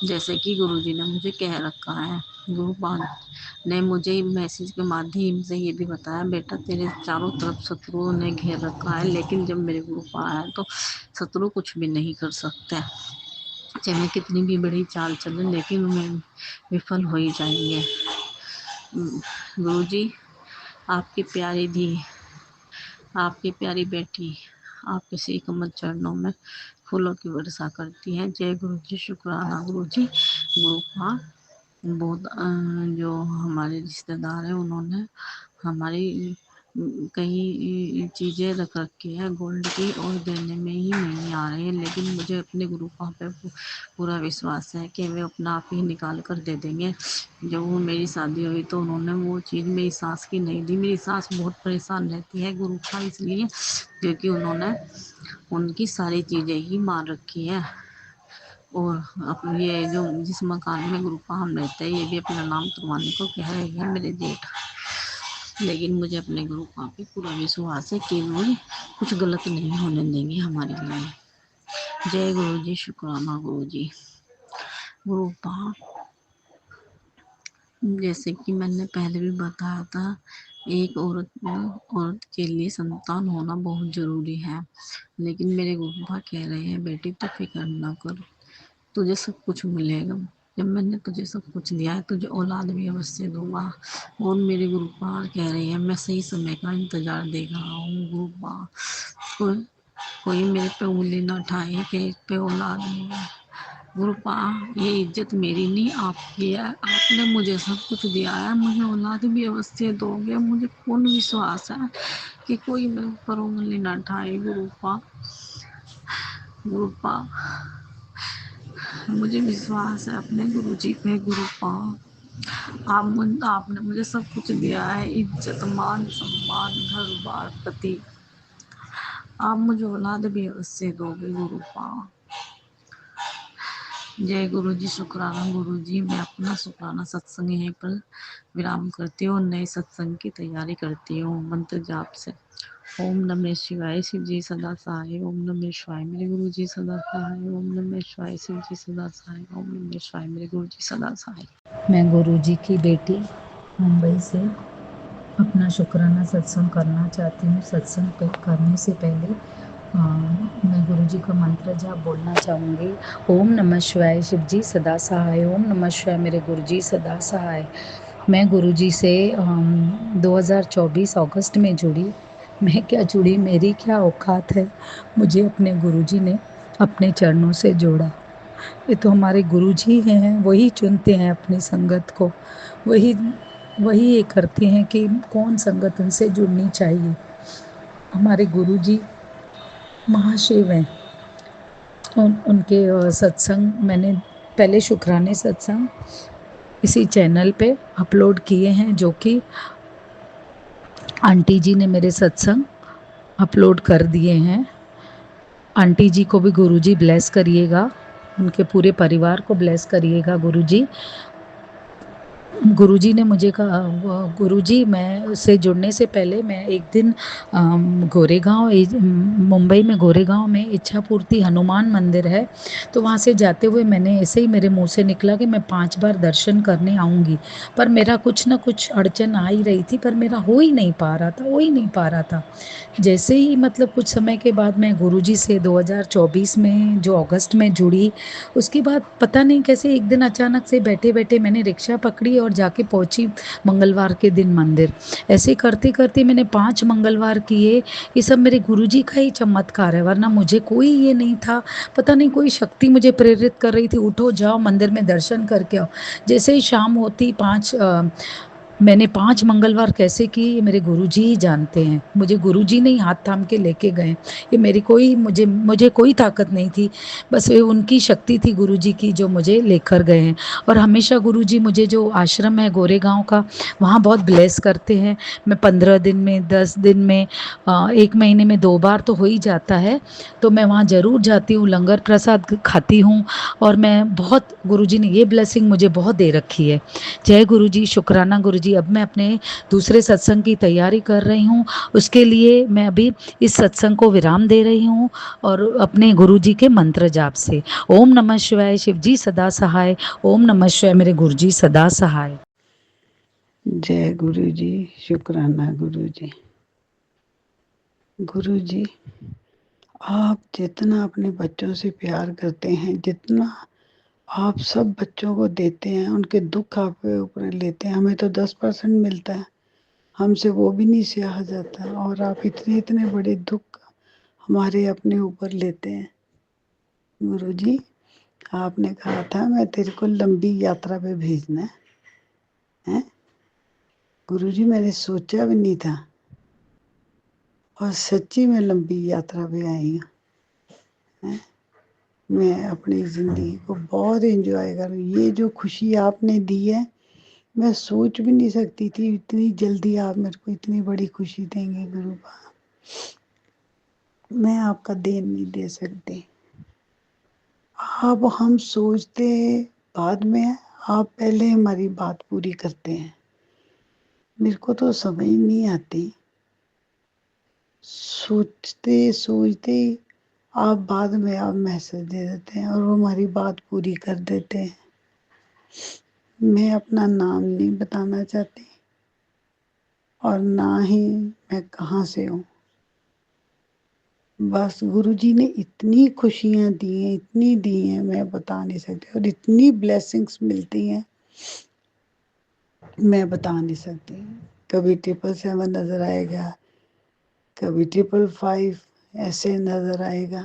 E: जैसे कि गुरुजी ने मुझे कह रखा है। गुरुपा ने मुझे मैसेज के माध्यम से ये भी बताया, बेटा तेरे चारों तरफ शत्रुओं ने घेर रखा है, लेकिन जब मेरे गुरुपा है तो शत्रु कुछ भी नहीं कर सकते। चाहे कितनी भी बड़ी चाल चले, लेकिन मैं विफल हो ही जाएंगे। गुरुजी, आपकी प्यारी धी, आपकी प्यारी बेटी आपके श्री कमल चरणों में फूलों की वर्षा करती है। जय गुरुजी, शुक्राना गुरुजी। गुरुपा बहुत जो हमारे रिश्तेदार हैं, उन्होंने हमारी कई चीज़ें रख रखी है गोल्ड की, और देने में ही नहीं आ रहे हैं, लेकिन मुझे अपने गुरुपा पे पूरा विश्वास है कि वे अपना आप ही निकाल कर दे देंगे। जब वो मेरी शादी हुई तो उन्होंने वो चीज़ मेरी सास की नहीं दी। मेरी सास बहुत परेशान रहती है गुरुपा, इसलिए क्योंकि उन्होंने उनकी सारी चीज़ें ही मार रखी है। और अब ये जो जिस मकान में गुरुपा हम रहते हैं, ये भी अपना नाम करवाने को कह रहे हैं मेरे जेठ, लेकिन मुझे अपने गुरुपा पे पूरा विश्वास है कि वो कुछ गलत नहीं होने देंगे हमारे लिए। जय गुरुजी, शुक्राना गुरुजी। गुरुपा, जैसे कि मैंने पहले भी बताया था, एक औरत के लिए संतान होना बहुत ज़रूरी है, लेकिन मेरे गुरुपा कह रहे हैं, बेटी तो फिक्र ना कर, तुझे सब कुछ मिलेगा। जब मैंने तुझे सब कुछ दिया है, तुझे औलाद भी अवश्य दूंगा। और मेरे गुरुपा कह रहे हैं, मैं सही समय का इंतज़ार देख रहा हूँ गुरुपा। कोई मेरे पे उंगली ना उठाए कि इस पे औलाद नहीं है। गुरुपा, ये इज्जत मेरी नहीं आपकी है, आपने मुझे सब कुछ दिया है, मुझे औलाद भी अवश्य दोगे। मुझे पूर्ण विश्वास है कि कोई मेरे ऊपर उंगली ना उठाए गुरुपा। गुरुपा, मुझे विश्वास है अपने गुरुजी पे गुरुपा। आपने मुझे सब कुछ दिया है, इज्जत, मान सम्मान, घर बार, पति। आप मुझे औलाद भी अवश्य दोगे गुरुपा। जय गुरुजी, शुक्राना गुरुजी। मैं अपना शुक्राना सत्संग यहीं पर विराम करती हूँ और नए सत्संग की तैयारी करती हूँ मंत्र जाप से। ओम नमः शिवाय, शिव जी सदा सहाय। ओम नमः शिवाय, मेरे गुरु जी सदा सहाय। ओम नमः शिवाय, शिव जी सदा सहाय। ओम नमः शिवाय, मेरे गुरु जी सदा सहाय।
F: मैं गुरुजी की बेटी मुंबई से अपना शुक्राना सत्संग करना चाहती हूँ। सत्संग करने से पहले मैं गुरुजी का मंत्र जाप बोलना चाहूँगी। ओम नमः शिवाय, शिव जी सदा सहाय। ओम नमः शिवाय, मेरे गुरुजी सदा सहाय। मैं गुरुजी से 2024 अगस्त में जुड़ी। मैं क्या जुड़ी, मेरी क्या औकात है, मुझे अपने गुरुजी ने अपने चरणों से जोड़ा। ये तो हमारे गुरुजी हैं, वही चुनते हैं अपनी संगत को, वही ये करते हैं कि कौन संगत उनसे जुड़नी चाहिए। हमारे गुरुजी महाशिव हैं। उनके सत्संग मैंने पहले शुक्राने सत्संग इसी चैनल पे अपलोड किए हैं, जो कि आंटी जी ने मेरे सत्संग अपलोड कर दिए हैं। आंटी जी को भी गुरुजी ब्लेस करिएगा, उनके पूरे परिवार को ब्लेस करिएगा गुरुजी। गुरुजी ने मुझे कहा, गुरुजी मैं से जुड़ने से पहले मैं एक दिन गोरेगांव, मुंबई में गोरेगांव में इच्छा पूर्ति हनुमान मंदिर है, तो वहाँ से जाते हुए मैंने ऐसे ही मेरे मुंह से निकला कि मैं 5 बार दर्शन करने आऊँगी, पर मेरा कुछ ना कुछ अड़चन आ ही रही थी, पर मेरा हो ही नहीं पा रहा था, हो ही नहीं पा रहा था। जैसे ही मतलब कुछ समय के बाद मैं गुरुजी से 2024 में जो अगस्त में जुड़ी, उसके बाद पता नहीं कैसे एक दिन अचानक से बैठे-बैठे मैंने रिक्शा पकड़ी और जाके पहुँची मंगलवार के दिन मंदिर। ऐसे करते-करते मैंने 5 मंगलवार किए, ये सब मेरे गुरुजी का ही चमत्कार है, वरना मुझे कोई ये नहीं था। पता नहीं कोई शक्ति मुझे प्रेरित कर रही थी, उठो जाओ मंदिर में दर्शन करके आओ। जैसे ही शाम होती मैंने 5 मंगलवार कैसे किए ये मेरे गुरुजी ही जानते हैं। मुझे गुरुजी ने ही हाथ थाम के लेके गए। ये मेरी कोई मुझे कोई ताकत नहीं थी, बस ये उनकी शक्ति थी गुरुजी की जो मुझे लेकर गए हैं। और हमेशा गुरुजी मुझे जो आश्रम है गोरेगांव का, वहाँ बहुत ब्लेस करते हैं। मैं 15 दिन में, 10 दिन में, 1 महीने में 2 बार तो हो ही जाता है, तो मैं वहाँ ज़रूर जाती हूँ, लंगर प्रसाद खाती हूँ, और मैं बहुत, गुरुजी ने ये ब्लेसिंग मुझे बहुत दे रखी है। जय गुरुजी, शुक्राना गुरुजी। अब मैं अपने दूसरे सत्संग की तैयारी कर रही हूँ, उसके लिए मैं अभी इस सत्संग को विराम दे रही हूँ और अपने गुरुजी के मंत्र जाप से। ओम नमः शिवाय, शिव जी सदा सहाय। ओम नमः शिवाय, मेरे गुरुजी सदा सहाय।
G: जय गुरु जी, शुक्राना गुरु जी। गुरु जी, आप जितना अपने बच्चों से प्यार करते हैं, जितना आप सब बच्चों को देते हैं, उनके दुख आप ऊपर लेते हैं, हमें तो 10% मिलता है, हमसे वो भी नहीं सहा जाता, और आप इतने इतने बड़े दुख हमारे अपने ऊपर लेते हैं। गुरु जी, आपने कहा था मैं तेरे को लंबी यात्रा पे भेजना है? गुरु जी, मैंने सोचा भी नहीं था, और सच्ची में लंबी यात्रा पे आई हूँ। मैं अपनी ज़िंदगी को बहुत एंजॉय कर रही हूँ। ये जो खुशी आपने दी है, मैं सोच भी नहीं सकती थी इतनी जल्दी आप मेरे को इतनी बड़ी खुशी देंगे। गुरु बा, मैं आपका देन नहीं दे सकती। आप हम सोचते बाद में हैं, आप पहले हमारी बात पूरी करते हैं। मेरे को तो समझ नहीं आती, सोचते सोचते आप बाद में आप मैसेज दे देते हैं और वो हमारी बात पूरी कर देते हैं। मैं अपना नाम नहीं बताना चाहती, और ना ही मैं कहाँ से हूँ। बस गुरुजी ने इतनी खुशियाँ दी हैं, इतनी दी हैं, मैं बता नहीं सकती, और इतनी ब्लेसिंग्स मिलती हैं, मैं बता नहीं सकती। कभी 777 नज़र आएगा, कभी 555 ऐसे नज़र आएगा,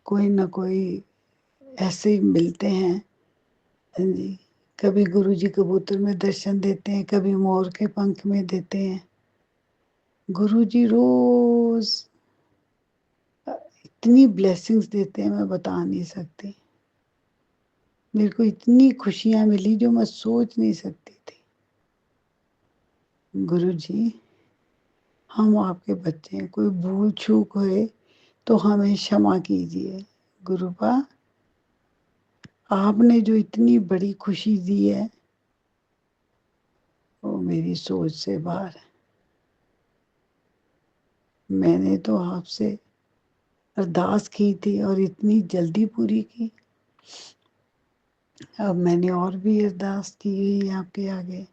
G: कोई ना कोई ऐसे ही मिलते हैं। हाँ जी, कभी गुरुजी कबूतर में दर्शन देते हैं, कभी मोर के पंख में देते हैं। गुरुजी रोज इतनी ब्लेसिंग्स देते हैं, मैं बता नहीं सकती। मेरे को इतनी खुशियां मिली जो मैं सोच नहीं सकती थी। गुरुजी, हम आपके बच्चे हैं, कोई भूल चूक होए तो हमें क्षमा कीजिए। गुरुपा, आपने जो इतनी बड़ी खुशी दी है, वो मेरी सोच से बाहर है। मैंने तो आपसे अरदास की थी और इतनी जल्दी पूरी की। अब मैंने और भी अरदास की हुई आपके आगे।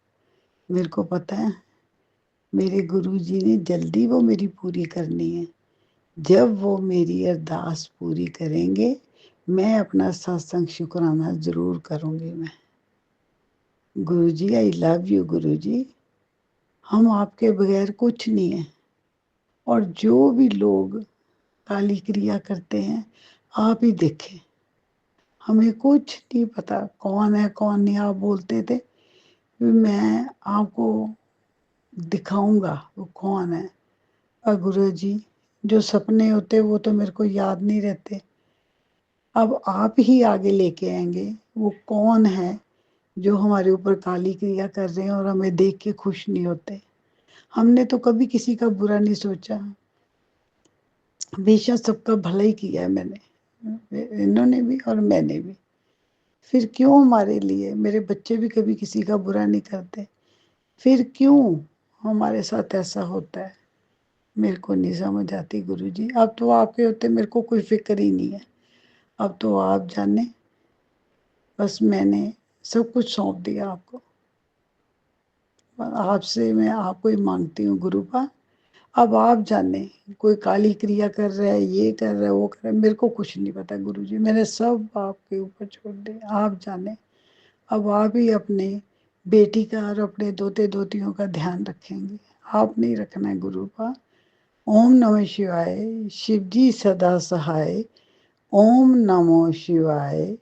G: मेरे को पता है मेरे गुरुजी ने जल्दी वो मेरी पूरी करनी है। जब वो मेरी अरदास पूरी करेंगे, मैं अपना सत्संग शुक्राना जरूर करूंगी। मैं गुरुजी, आई लव यू गुरुजी। हम आपके बगैर कुछ नहीं है, और जो भी लोग काली क्रिया करते हैं, आप ही देखें, हमें कुछ नहीं पता कौन है कौन नहीं। आप बोलते थे मैं आपको दिखाऊंगा वो कौन है, और गुरुजी, जो सपने होते वो तो मेरे को याद नहीं रहते, अब आप ही आगे लेके आएंगे वो कौन है जो हमारे ऊपर काली क्रिया कर रहे हैं और हमें देख के खुश नहीं होते। हमने तो कभी किसी का बुरा नहीं सोचा, हमेशा सबका भला ही किया है मैंने, इन्होंने भी और मैंने भी। फिर क्यों हमारे लिए? मेरे बच्चे भी कभी किसी का बुरा नहीं करते, फिर क्यों हमारे साथ ऐसा होता है? मेरे को नहीं समझ आती गुरुजी। अब तो आपके होते मेरे को कोई फ़िक्र ही नहीं है। अब तो आप जाने, बस मैंने सब कुछ सौंप दिया आपको। आपसे मैं आपको ही माँगती हूँ गुरुपा, अब आप जाने, कोई काली क्रिया कर रहा है, ये कर रहा है, वो कर रहा है, मेरे को कुछ नहीं पता गुरुजी। मैंने सब आपके ऊपर छोड़ दिया, आप जाने। अब आप ही अपने बेटी का और अपने दोते-दोतियों का ध्यान रखेंगे। आप नहीं रखना है गुरुपा। ओम नमः शिवाय, शिव जी सदा सहाय। ओम नमो शिवाय,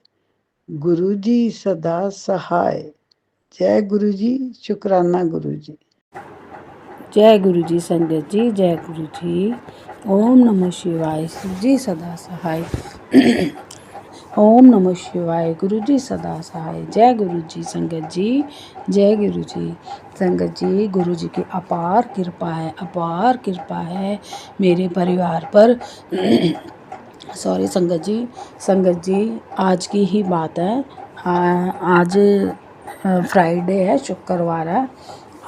G: गुरुजी सदा सहाय। जय गुरुजी, शुक्राना गुरुजी।
F: जय गुरु जी संगत जी, जय गुरु जी। ओम नमः शिवाय, शिव जी सदा सहाय। ओम नमः शिवाय, गुरु जी सदा सहाय। जय गुरु जी संगत जी, जय गुरु जी संगत जी। गुरु जी की अपार कृपा है, अपार कृपा है मेरे परिवार पर। सॉरी संगत जी आज की ही बात है। आज फ्राइडे है, शुक्रवार है।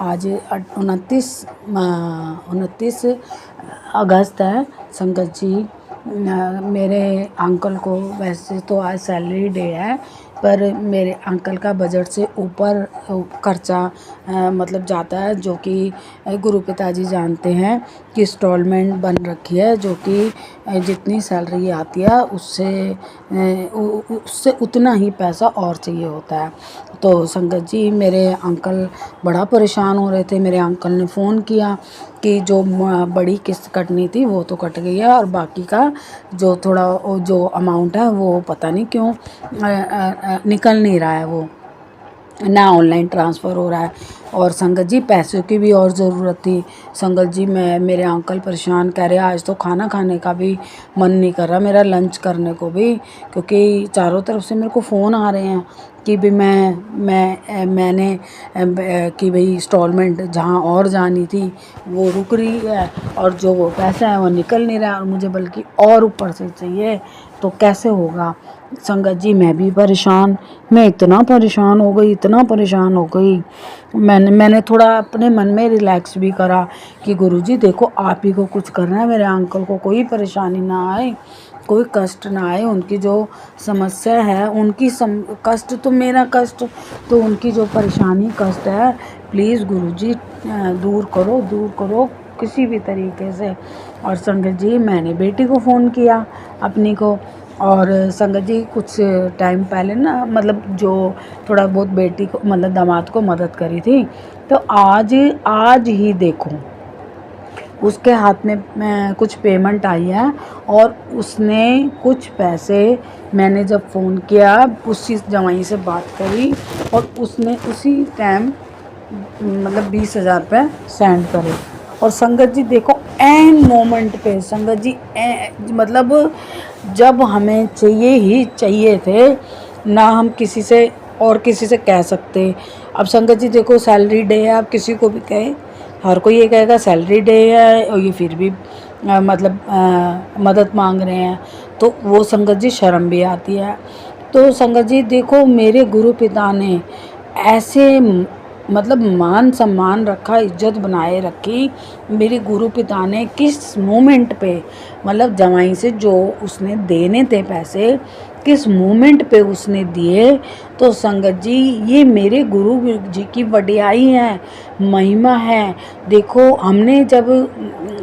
F: आज 29 अगस्त है संगत जी। मेरे अंकल को वैसे तो आज सैलरी डे है, पर मेरे अंकल का बजट से ऊपर खर्चा मतलब जाता है, जो कि गुरु पिताजी जानते हैं कि इंस्टॉलमेंट बन रखी है, जो कि जितनी सैलरी आती है उससे उतना ही पैसा और चाहिए होता है। तो संगत जी मेरे अंकल बड़ा परेशान हो रहे थे। मेरे अंकल ने फ़ोन किया कि जो बड़ी किस्त कटनी थी वो तो कट गई है, और बाकी का जो थोड़ा जो अमाउंट है वो पता नहीं क्यों निकल नहीं रहा है, वो ना ऑनलाइन ट्रांसफ़र हो रहा है। और संगत जी पैसों की भी और ज़रूरत थी। संगत जी मेरे अंकल परेशान कह रहे आज तो खाना खाने का भी मन नहीं कर रहा मेरा, लंच करने को भी, क्योंकि चारों तरफ से मेरे को फ़ोन आ रहे हैं कि भी मैंने कि भाई इंस्टॉलमेंट जहाँ और जानी थी वो रुक रही है, और जो वो पैसा है वो निकल नहीं रहा, और मुझे बल्कि और ऊपर से चाहिए, तो कैसे होगा। संगत जी मैं भी परेशान, मैं इतना परेशान हो गई, इतना परेशान हो गई। मैंने थोड़ा अपने मन में रिलैक्स भी करा कि गुरुजी देखो आप ही को कुछ करना है, मेरे अंकल को कोई परेशानी ना आए, कोई कष्ट ना आए। उनकी जो समस्या है, उनकी कष्ट तो मेरा कष्ट, तो उनकी जो परेशानी कष्ट है प्लीज़ गुरुजी दूर करो किसी भी तरीके से। और संगत जी मैंने बेटी को फ़ोन किया अपनी को, और संगत जी कुछ टाइम पहले ना मतलब जो थोड़ा बहुत बेटी को मतलब दामाद को मदद करी थी, तो आज ही देखो उसके हाथ में कुछ पेमेंट आई है, और उसने कुछ पैसे, मैंने जब फ़ोन किया उसी जवाई से बात करी, और उसने उसी टाइम मतलब 20,000 रुपये सेंड करे। और संगत जी देखो एन मोमेंट पे संगत जी मतलब जब हमें चाहिए ही चाहिए थे ना, हम किसी से कह सकते। अब संगत जी देखो सैलरी डे है, आप किसी को भी कहे हर कोई ये कहेगा सैलरी डे है, और ये फिर भी मदद मांग रहे हैं, तो वो संगत जी शर्म भी आती है। तो संगत जी देखो मेरे गुरु पिता ने ऐसे मतलब मान सम्मान रखा, इज्जत बनाए रखी। मेरे गुरु पिता ने किस मोमेंट पे मतलब जवाई से जो उसने देने थे पैसे, किस मोमेंट पे उसने दिए। तो संगत जी ये मेरे गुरु जी की वडियाई है, महिमा है। देखो हमने जब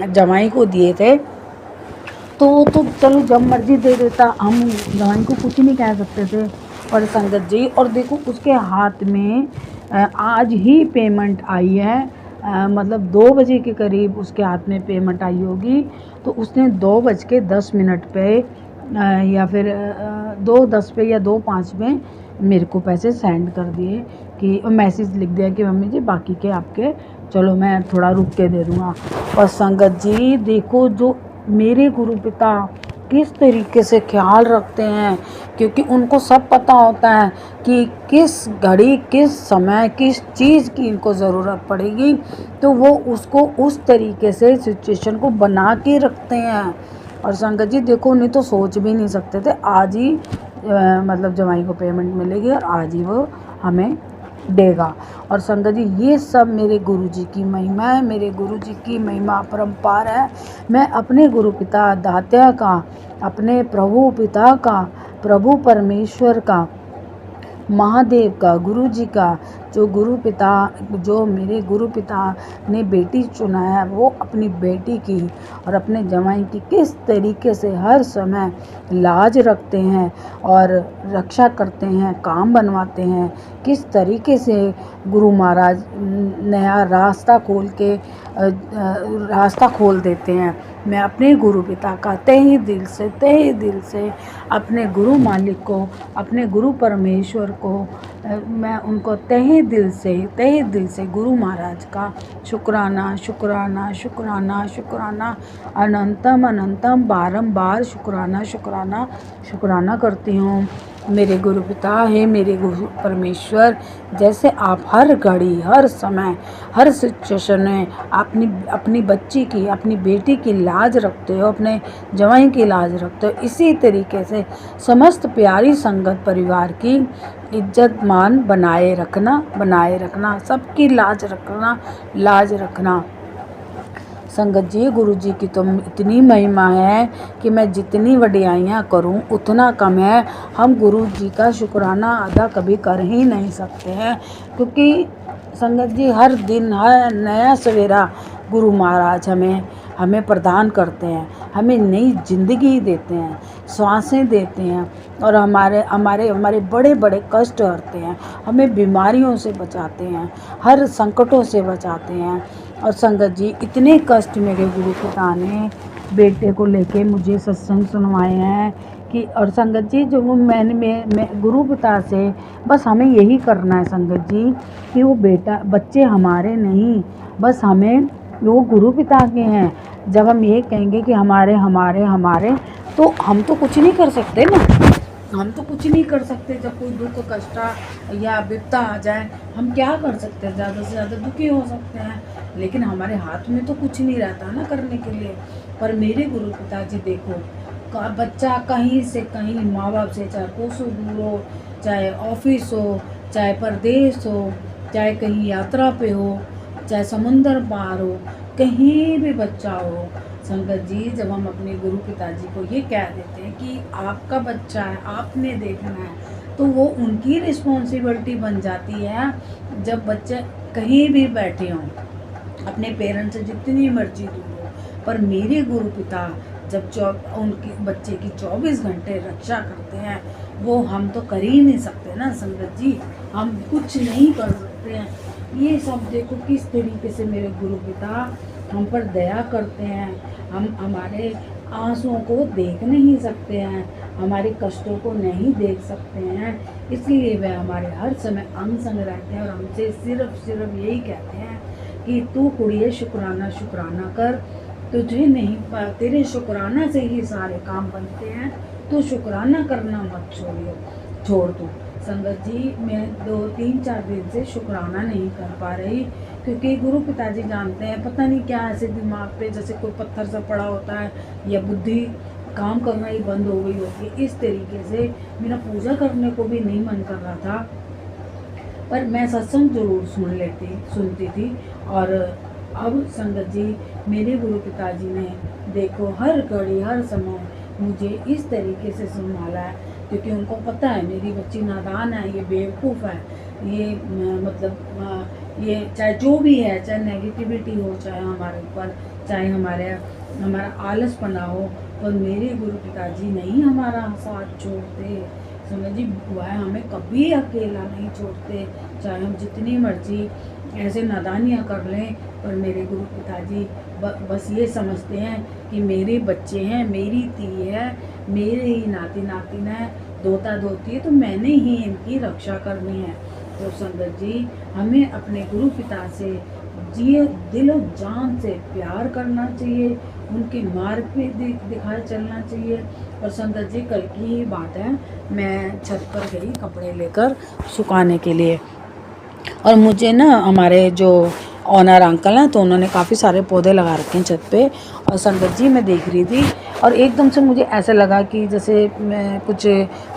F: जवाई को दिए थे तो चलो जब मर्जी दे देता, हम जवाई को कुछ नहीं कह सकते थे। और संगत जी और देखो उसके हाथ में आज ही पेमेंट आई है, मतलब 2 बजे के करीब उसके हाथ में पेमेंट आई होगी। तो उसने 2:10 पे या फिर 2:10 पे या 2:05 में मेरे को पैसे सेंड कर दिए, कि मैसेज लिख दिया कि मम्मी जी बाकी के आपके, चलो मैं थोड़ा रुक के दे दूँगा। और संगत जी देखो जो मेरे गुरु पिता किस तरीके से ख्याल रखते हैं, क्योंकि उनको सब पता होता है कि किस घड़ी किस समय किस चीज़ की इनको ज़रूरत पड़ेगी, तो वो उसको उस तरीके से सिचुएशन को बना के रखते हैं। और संगत जी देखो नहीं तो सोच भी नहीं सकते थे आज ही मतलब जवाई को पेमेंट मिलेगी और आज ही वो हमें देगा। और संगत जी ये सब मेरे गुरुजी की महिमा है, मेरे गुरुजी की महिमा अपरंपार है। मैं अपने गुरु पिता दात्या का, अपने प्रभु पिता का, प्रभु परमेश्वर का, महादेव का, गुरु जी का, जो गुरु पिता, जो मेरे गुरु पिता ने बेटी चुना है, वो अपनी बेटी की और अपने जमाई की किस तरीके से हर समय लाज रखते हैं और रक्षा करते हैं, काम बनवाते हैं, किस तरीके से गुरु महाराज नया रास्ता खोल देते हैं। मैं अपने गुरु पिता का तहे दिल से अपने गुरु मालिक को, अपने गुरु परमेश्वर को, मैं उनको तहे दिल से गुरु महाराज का शुक्राना शुक्राना शुक्राना शुक्राना अनंतम बारंबार शुक्राना करती हूँ। मेरे गुरु पिता है, मेरे गुरु परमेश्वर, जैसे आप हर घड़ी, हर समय, हर सिचुएशन में अपनी बच्ची की, अपनी बेटी की लाज रखते हो, अपने जवाई की लाज रखते हो, इसी तरीके से समस्त प्यारी संगत परिवार की इज्जत मान बनाए रखना, सबकी लाज रखना। संगत जी गुरु जी की तो इतनी महिमा है कि मैं जितनी वडियाइयाँ करूं उतना कम है। हम गुरु जी का शुक्राना अदा कभी कर ही नहीं सकते हैं, क्योंकि संगत जी हर दिन हर नया सवेरा गुरु महाराज हमें प्रदान करते हैं, हमें नई जिंदगी देते हैं, सांसें देते हैं और हमारे बड़े बड़े कष्ट हरते हैं, हमें बीमारियों से बचाते हैं, हर संकटों से बचाते हैं। और संगत जी इतने कष्ट मेरे गुरु पिता ने बेटे को लेके मुझे सत्संग सुनवाए हैं कि, और संगत जी जो मैं गुरु पिता से बस हमें यही करना है संगत जी कि वो बच्चे हमारे नहीं, बस हमें वो गुरु पिता के हैं। जब हम ये कहेंगे कि हमारे तो हम तो कुछ नहीं कर सकते ना, हम तो कुछ नहीं कर सकते। जब कोई दुख कष्ट या विपदा आ जाए हम क्या कर सकते हैं, ज़्यादा से ज़्यादा दुखी हो सकते हैं, लेकिन हमारे हाथ में तो कुछ नहीं रहता ना करने के लिए। पर मेरे गुरु पिताजी देखो, बच्चा कहीं से कहीं माँ बाप से चाहे कोसों दूर हो, चाहे ऑफिस हो, चाहे परदेश हो, चाहे कहीं यात्रा पे हो, चाहे समुंदर पार हो, कहीं भी बच्चा हो, संगत जी जब हम अपने गुरु पिताजी को ये कह देते हैं कि आपका बच्चा है, आपने देखना है, तो वो उनकी रिस्पॉन्सिबिलिटी बन जाती है। जब बच्चे कहीं भी बैठे हों, अपने पेरेंट्स से जितनी मर्जी दूर हो, पर मेरे गुरु पिता जब उनके बच्चे की 24 घंटे रक्षा करते हैं, वो हम तो कर ही नहीं सकते ना संगत जी, हम कुछ नहीं कर सकते हैं। ये सब देखो किस तरीके से मेरे गुरु पिता हम पर दया करते हैं। हम हमारे आंसुओं को देख नहीं सकते हैं, हमारे कष्टों को नहीं देख सकते हैं, इसलिए वह हमारे हर समय अंग संग रहते हैं और हमसे सिर्फ यही कहते हैं कि तू कुड़िए शुक्राना कर, तुझे नहीं, तेरे शुक्राना से ही सारे काम बनते हैं, तो शुक्राना करना मत छोड़ दो। संगत जी मैं 2-3-4 दिन से शुक्राना नहीं कर पा रही, क्योंकि गुरु पिताजी जानते हैं पता नहीं क्या ऐसे दिमाग पे जैसे कोई पत्थर सा पड़ा होता है या बुद्धि काम करना ही बंद हो गई होती है। इस तरीके से मेरा पूजा करने को भी नहीं मन कर रहा था, पर मैं सत्संग जरूर सुनती थी। और अब संगत जी मेरे गुरु पिताजी ने देखो हर घड़ी हर समय मुझे इस तरीके से संभाला है, क्योंकि उनको पता है मेरी बच्ची नादान है, ये बेवकूफ़ है, ये मतलब ये चाहे जो भी है, चाहे नेगेटिविटी हो, चाहे हमारे ऊपर, चाहे हमारा आलसपना हो, पर मेरे गुरु पिताजी नहीं हमारा साथ छोड़ते। समझ जी वह हमें कभी अकेला नहीं छोड़ते, चाहे हम जितनी मर्जी ऐसे नादानियाँ कर लें, पर मेरे गुरु पिताजी बस ये समझते हैं कि मेरे बच्चे हैं, मेरी धी है, मेरे ही नाती नातिन है, दोता दोती है, तो मैंने ही इनकी रक्षा करनी है। तो संगत जी हमें अपने गुरु पिता से दिलो जान से प्यार करना चाहिए, उनके मार्ग पे दिखाए चलना चाहिए। और संगत जी कल की ही बात है, मैं छत पर गई कपड़े लेकर सुखाने के लिए, और मुझे ना हमारे जो ऑनर अंकल हैं तो उन्होंने काफ़ी सारे पौधे लगा रखे हैं छत पे, और संगत जी मैं देख रही थी और एकदम से मुझे ऐसा लगा कि जैसे मैं कुछ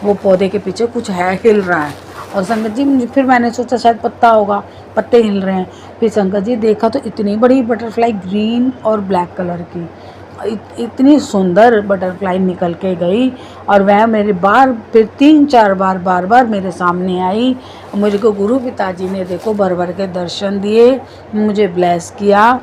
F: वो पौधे के पीछे कुछ है, हिल रहा है। और संगत जी फिर मैंने सोचा शायद पत्ता होगा, पत्ते हिल रहे हैं। फिर संगत जी देखा तो इतनी बड़ी बटरफ्लाई ग्रीन और ब्लैक कलर की, इतनी सुंदर बटरफ्लाई निकल के गई और वह मेरे बार फिर 3-4 बार बार मेरे सामने आई। मुझे को गुरु पिताजी ने देखो भर भर के दर्शन दिए, मुझे ब्लेस किया।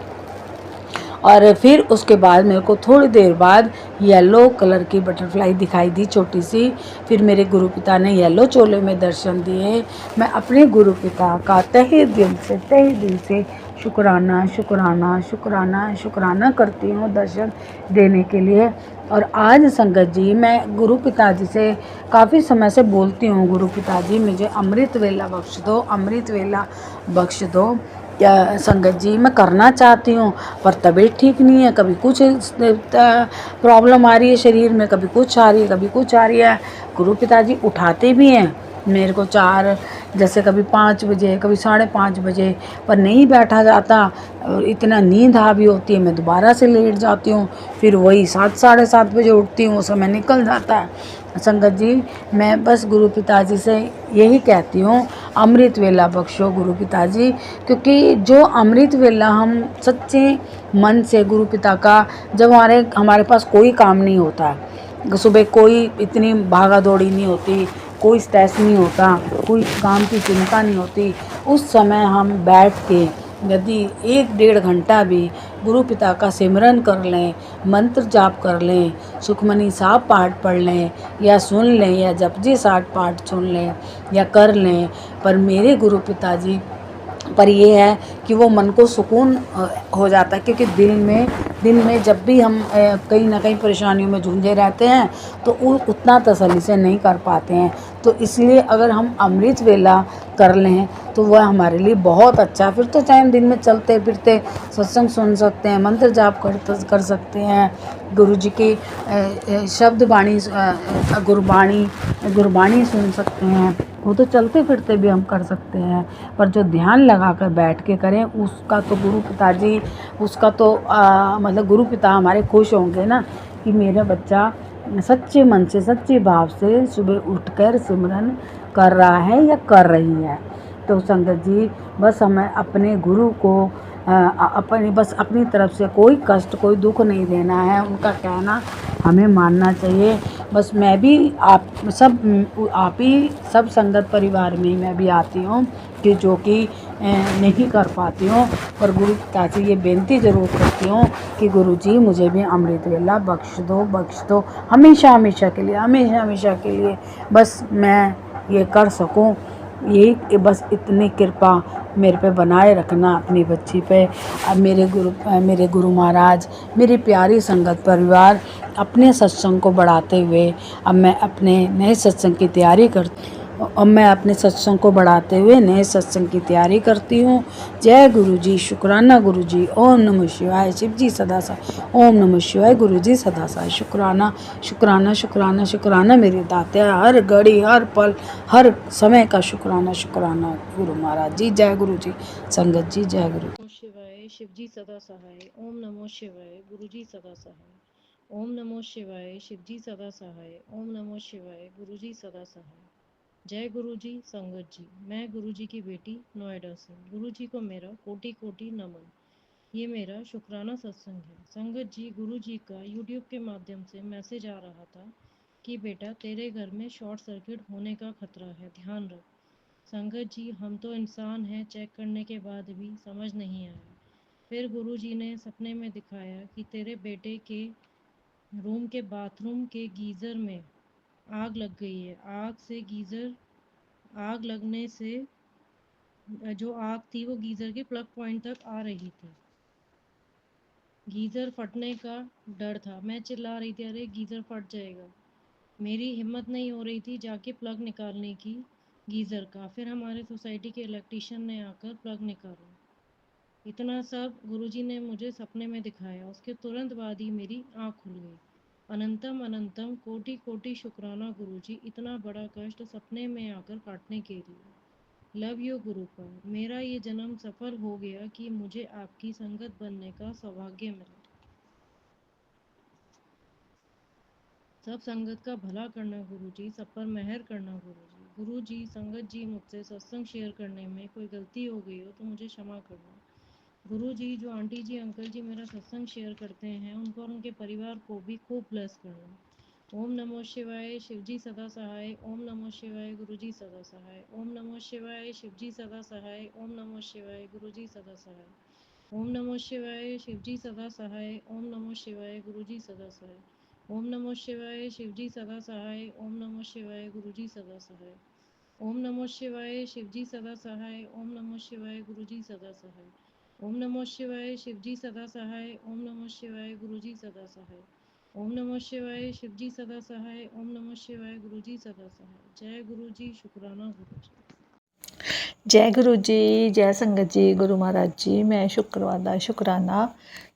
F: और फिर उसके बाद मेरे को थोड़ी देर बाद येलो कलर की बटरफ्लाई दिखाई दी छोटी सी। फिर मेरे गुरु पिता ने येलो चोले में दर्शन दिए। मैं अपने गुरु पिता का तहे दिल से शुक्राना शुक्राना शुक्राना शुक्राना करती हूँ दर्शन देने के लिए। और आज संगत जी मैं गुरु पिताजी से काफ़ी समय से बोलती हूँ, गुरु पिताजी मुझे अमृत वेला बख्श दो, अमृत वेला बख्श दो। या संगत जी मैं करना चाहती हूँ पर तबीयत ठीक नहीं है, कभी कुछ प्रॉब्लम आ रही है शरीर में, कभी कुछ आ रही है, कभी कुछ आ रही है। गुरु पिताजी उठाते भी हैं मेरे को 4, जैसे कभी 5 बजे, कभी 5:30 बजे, पर नहीं बैठा जाता। इतना नींद हावी होती है, मैं दोबारा से लेट जाती हूँ। फिर वही 7, 7:30 बजे उठती हूँ, समय निकल जाता है। संगत जी मैं बस गुरु पिताजी से यही कहती हूँ, अमृत वेला बख्शो गुरु पिताजी। क्योंकि जो अमृत वेला हम सच्चे मन से गुरु पिता का, जब हमारे पास कोई काम नहीं होता, सुबह कोई इतनी भागा दौड़ी नहीं होती, कोई स्ट्रेस नहीं होता, कोई काम की चिंता नहीं होती, उस समय हम बैठ के यदि 1-1.5 घंटा भी गुरु पिता का सिमरन कर लें, मंत्र जाप कर लें, सुखमनी साहब पाठ पढ़ लें या सुन लें या जपजी साठ पाठ सुन लें या कर लें, पर मेरे गुरु पिताजी पर ये है कि वो मन को सुकून हो जाता है। क्योंकि दिन में जब भी हम कहीं ना कहीं परेशानियों में जूझे रहते हैं तो उतना तसल्ली से नहीं कर पाते हैं। तो इसलिए अगर हम अमृत वेला कर लें तो वह हमारे लिए बहुत अच्छा। फिर तो चाहे हम दिन में चलते फिरते सत्संग सुन सकते हैं, मंत्र जाप कर सकते हैं, गुरु जी की शब्द बाणी गुरबाणी सुन सकते हैं, वो तो चलते फिरते भी हम कर सकते हैं। पर जो ध्यान लगा कर बैठ के करें उसका तो गुरु पिताजी, उसका तो मतलब गुरु पिता हमारे खुश होंगे ना कि मेरा बच्चा सच्चे मन से सच्चे भाव से सुबह उठकर सिमरन कर रहा है या कर रही है। तो संगत जी बस हमें अपने गुरु को अपनी तरफ से कोई कष्ट कोई दुख नहीं देना है, उनका कहना हमें मानना चाहिए। बस मैं भी आप ही सब संगत परिवार में मैं भी आती हूँ कि जो कि नहीं कर पाती हूँ, पर गुरु पिता से ये बेनती ज़रूर करती हूँ कि गुरु जी मुझे भी अमृत वेला बख्श दो हमेशा के लिए बस मैं ये कर सकूँ। यही बस इतनी कृपा मेरे पे बनाए रखना अपनी बच्ची पे। अब मेरे गुरु महाराज, मेरी प्यारी संगत परिवार अपने सत्संग को बढ़ाते हुए अब मैं अपने नए सत्संग की तैयारी करती हूँ। जय गुरु जी, शुक्राना गुरु जी, ओम नमः शिवाय, शिव जी सदा साई, ओम नमः शिवाय, गुरु जी सदा साई। शुक्राना शुक्राना शुक्राना शुक्राना मेरे दाता, हर घड़ी हर पल हर समय का शुक्राना शुक्राना गुरु महाराज जी। जय गुरु जी। संगत जी जय गुरु।
H: नमो शिवाय, शिव जी सदा सहाय, ओम नमो शिवाय, गुरु जी सदा सहाय, ओम नमो शिवाय, शिव जी सदा सहाय, ओम नमो शिवाय, गुरु जी सदा सहाय। जय गुरु जी। संगत जी, मैं गुरु जी की बेटी नोएडा से, गुरु जी को मेरा कोटि कोटि नमन। ये मेरा शुक्राना सत्संग है। संगत जी, गुरु जी का यूट्यूब के माध्यम से मैसेज आ रहा था कि बेटा तेरे घर में शॉर्ट सर्किट होने का खतरा है, ध्यान रख। संगत जी, हम तो इंसान हैं, चेक करने के बाद भी समझ नहीं आया। फिर गुरु जी ने सपने में दिखाया कि तेरे बेटे के रूम के बाथरूम के गीज़र में आग लग गई है। आग लगने से जो आग थी वो गीज़र के प्लग पॉइंट तक आ रही थी। गीज़र फटने का डर था। मैं चिल्ला रही थी, अरे गीज़र फट जाएगा। मेरी हिम्मत नहीं हो रही थी जाके प्लग निकालने की गीज़र का। फिर हमारे सोसाइटी के इलेक्ट्रीशियन ने आकर प्लग निकाला। इतना सब गुरुजी ने मुझे सपने में दिखाया। उसके तुरंत बाद ही मेरी आँख खुल गई। अनंतम अनंतम कोटि कोटि शुक्राना गुरुजी, इतना बड़ा कष्ट सपने में आकर काटने के लिए। Love you Gurupal. मेरा ये जन्म सफल हो गया कि मुझे आपकी संगत बनने का सौभाग्य मिला। सब संगत का भला करना गुरुजी, सब पर मेहर करना गुरुजी। गुरुजी, संगत जी मुझसे सत्संग शेयर करने में कोई गलती हो गई हो तो मुझे क्षमा करना। गुरुजी, जो आंटी जी अंकल जी मेरा सत्संग शेयर करते हैं उनको और उनके परिवार को भी खूब ब्लेस करना। ओम नमो शिवाय, शिवजी सदा सहाय। ओम नमो शिवाय, गुरुजी सदा सहाय। ओम नमो शिवाय, शिवजी सदा सहाय। ओम नमो शिवाय, गुरुजी सदा सहाय। ओम नमो शिवाय, शिवजी सदा सहाय। ओम नमो शिवाय, गुरुजी सदा सहाय। ओम नमो शिवाय, शिवजी सदा सहाय। ओम नमो शिवाय, गुरुजी सदा सहाय। ओम नमो शिवाय, शिवजी सदा सहाय। ओम नमो शिवाय, गुरुजी सदा सहाय। ओम नमो शिवाय, शिवजी सदा सहाय। ओम नमो शिवाय, गुरुजी सदा सहाय। ओम नमो शिवाय, शिवजी सदा सहाय। ओम नमो शिवाय, गुरुजी सदा सहाय। जय गुरुजी, शुक्राना गुरुजी।
I: ਜੈ ਗੁਰੂ ਜੀ, ਜੈ ਸੰਗਤ ਜੀ, ਗੁਰੂ ਮਹਾਰਾਜ ਜੀ। ਮੈਂ ਸ਼ੁੱਕਰਵਾਰ ਦਾ ਸ਼ੁਕਰਾਨਾ